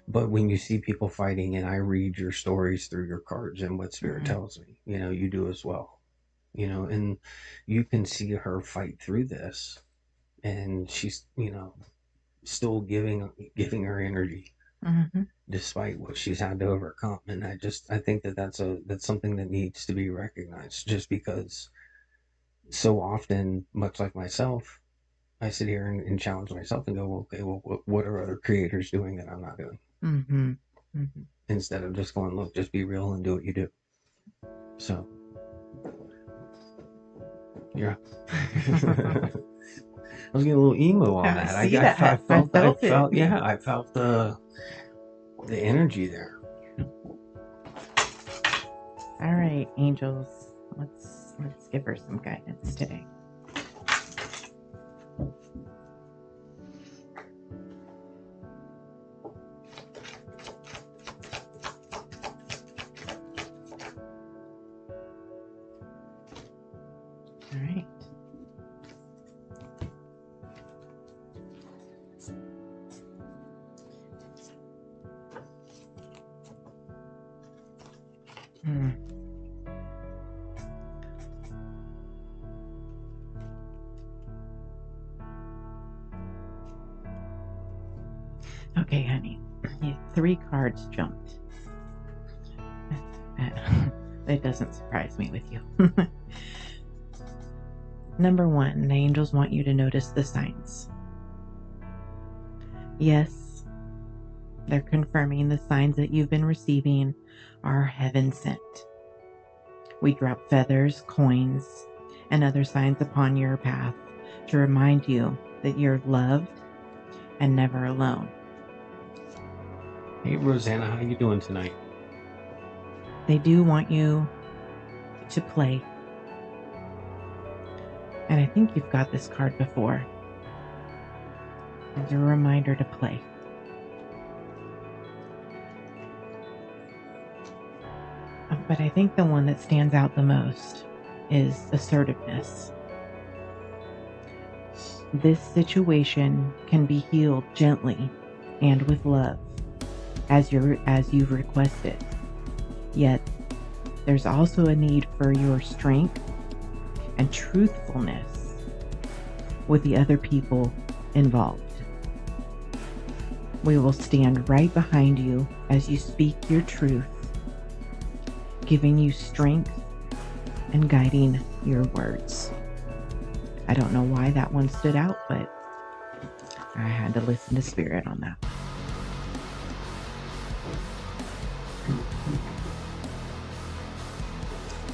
but when you see people fighting, and I read your stories through your cards and what spirit tells me, you do as well, and you can see her fight through this, and she's still giving her energy despite what she's had to overcome. And I think that's something that needs to be recognized, just because so often, much like myself, I sit here and challenge myself and go, well, okay, well, what are other creators doing that I'm not doing? Instead of just going, look, just be real and do what you do. So, yeah. I was getting a little emo on that. I felt the energy there. All right, angels, let's give her some guidance today. All right. Okay, honey. 3 cards jumped. It doesn't surprise me with you. Number 1, the angels want you to notice the signs. Yes, they're confirming the signs that you've been receiving are heaven sent. We drop feathers, coins, and other signs upon your path to remind you that you're loved and never alone. Hey, Rosanna, how you doing tonight? They do want you to play. And I think you've got this card before. As a reminder to play. But I think the one that stands out the most is assertiveness. This situation can be healed gently and with love, as you've requested. Yet, there's also a need for your strength and truthfulness with the other people involved. We will stand right behind you as you speak your truth, giving you strength and guiding your words. I don't know why that one stood out, but I had to listen to spirit on that.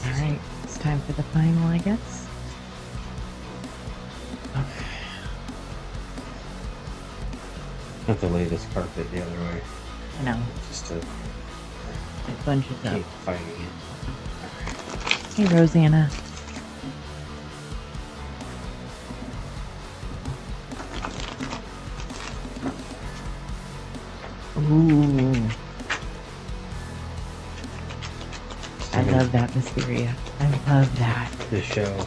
All right, it's time for the final, I guess. Okay. I have to lay this carpet the other way. I know. Just to It bunches up. keep fighting it. Hey, Rosanna. Ooh. I love that, Mysteria. I love that. The show.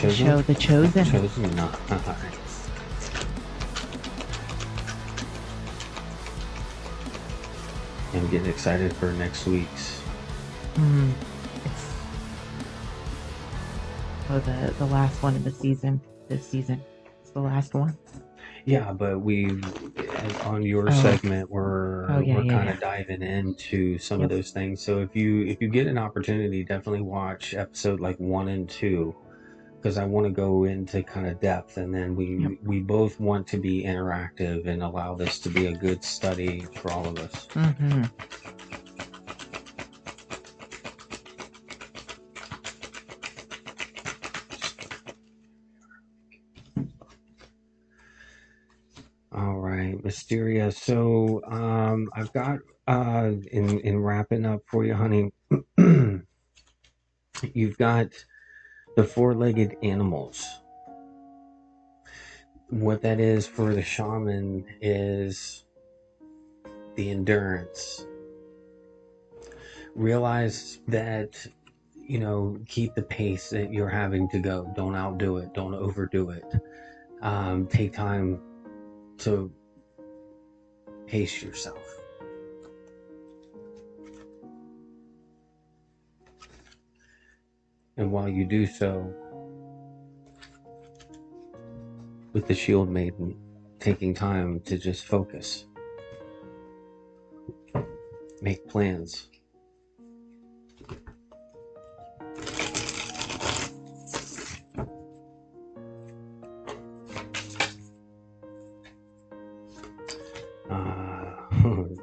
The Chosen. Chosen, not. I'm getting excited for next week's. Oh, the last one of the season. This season. It's the last one. Yeah, but on your segment, we're kind of diving into some of those things. So if you get an opportunity, definitely watch episode like 1 and 2, because I want to go into kind of depth, and then we both want to be interactive and allow this to be a good study for all of us. All right, Mysteria. So I've got in wrapping up for you, honey. You've got the 4-legged animals. What that is for the shaman is the endurance. Realize that, keep the pace that you're having to go. Don't outdo it. Don't overdo it. Take time to pace yourself. And while you do so, with the Shield Maiden, taking time to just focus, make plans.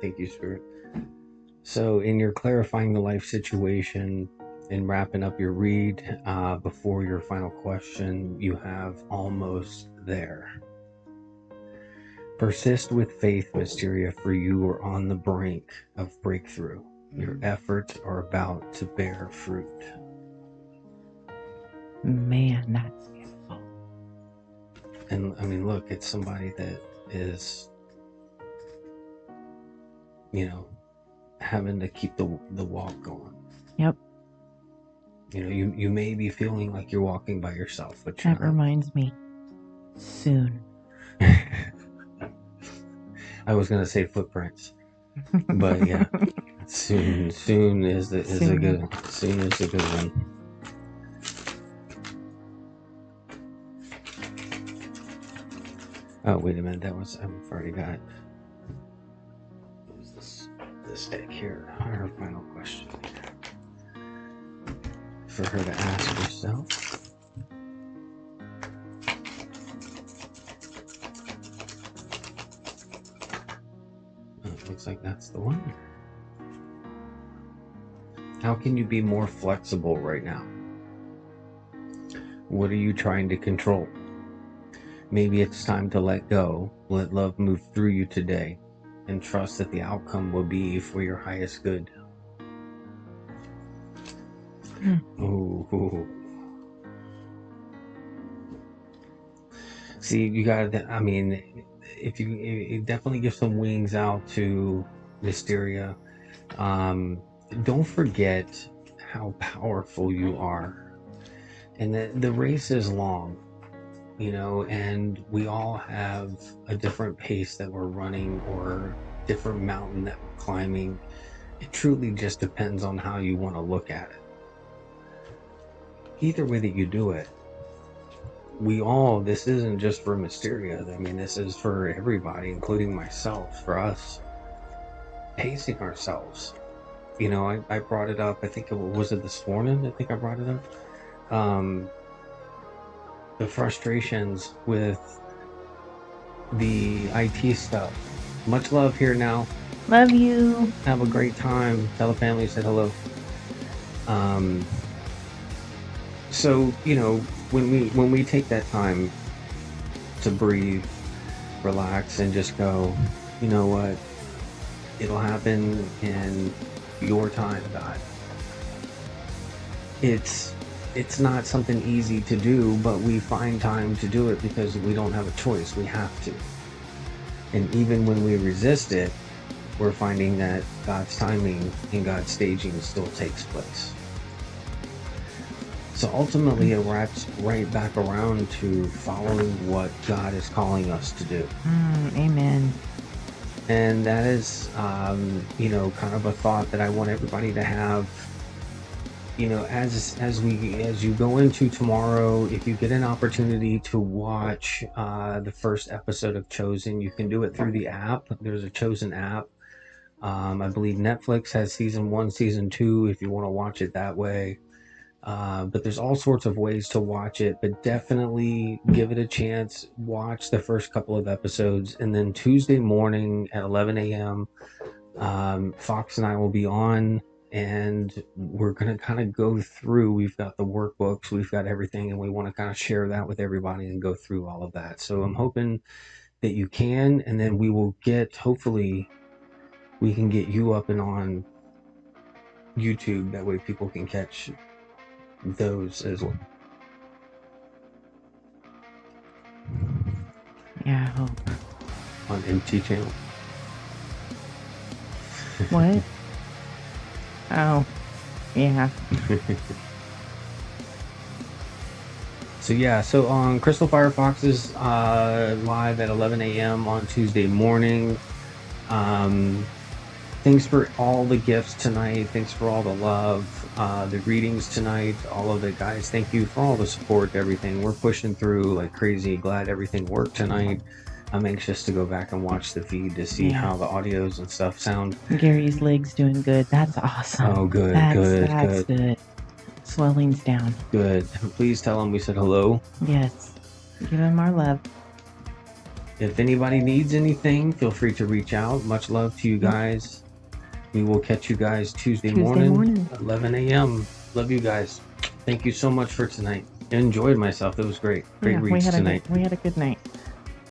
Thank you, Spirit. So in your clarifying the life situation and wrapping up your read, before your final question, you have almost there. Persist with faith, Mysteria, for you are on the brink of breakthrough. Your efforts are about to bear fruit. Man, that's beautiful. And I mean, look, it's somebody that is, having to keep the walk going. Yep. You may be feeling like you're walking by yourself, but you're That not. reminds me. Soon. I was gonna say footprints, but yeah, soon is a good one. Oh wait a minute, I've already got. What was this deck here? Her final question for her to ask herself. Looks like that's the one. How can you be more flexible right now? What are you trying to control? Maybe it's time to let go, let love move through you today, and trust that the outcome will be for your highest good. Ooh. See, you gotta, if you definitely give some wings out to Mysteria. Don't forget how powerful you are, and that the race is long, and we all have a different pace that we're running or different mountain that we're climbing. It truly just depends on how you want to look at it. Either way that you do it, this isn't just for Mysteria. This is for everybody, including myself, for us, pacing ourselves. I brought it up, I think was it this morning? I think I brought it up. The frustrations with the IT stuff. Much love here now. Love you. Have a great time. Tell the family, say hello. So, when we take that time to breathe, relax, and just go, you know what? It'll happen in your time, God. It's not something easy to do, but we find time to do it because we don't have a choice. We have to. And even when we resist it, we're finding that God's timing and God's staging still takes place. So ultimately, it wraps right back around to following what God is calling us to do. Amen. And that is, kind of a thought that I want everybody to have. As you go into tomorrow, if you get an opportunity to watch the first episode of Chosen, you can do it through the app. There's a Chosen app. I believe Netflix has season 1, season 2, if you want to watch it that way. But there's all sorts of ways to watch it, but definitely give it a chance. Watch the first couple of episodes, and then Tuesday morning at 11 a.m., Fox and I will be on, and we're going to kind of go through. We've got the workbooks, we've got everything, and we want to kind of share that with everybody and go through all of that. So I'm hoping that you can, and then hopefully we can get you up and on YouTube. That way people can catch those as well. Yeah, I hope. On MT channel. What? Oh, yeah. So yeah, so on Crystal Firefox is live at 11 a.m. on Tuesday morning. Thanks for all the gifts tonight. Thanks for all the love, the greetings tonight, all of it, guys. Thank you for all the support, everything. We're pushing through like crazy. Glad everything worked tonight. I'm anxious to go back and watch the feed to see how the audios and stuff sound. Gary's leg's doing good. That's awesome. Oh, good, That's good. Swelling's down. Good. Please tell him we said hello. Yes. Give him our love. If anybody needs anything, feel free to reach out. Much love to you guys. We will catch you guys Tuesday morning, 11 a.m. Love you guys. Thank you so much for tonight. Enjoyed myself. It was great. Great reads tonight. We had a good night.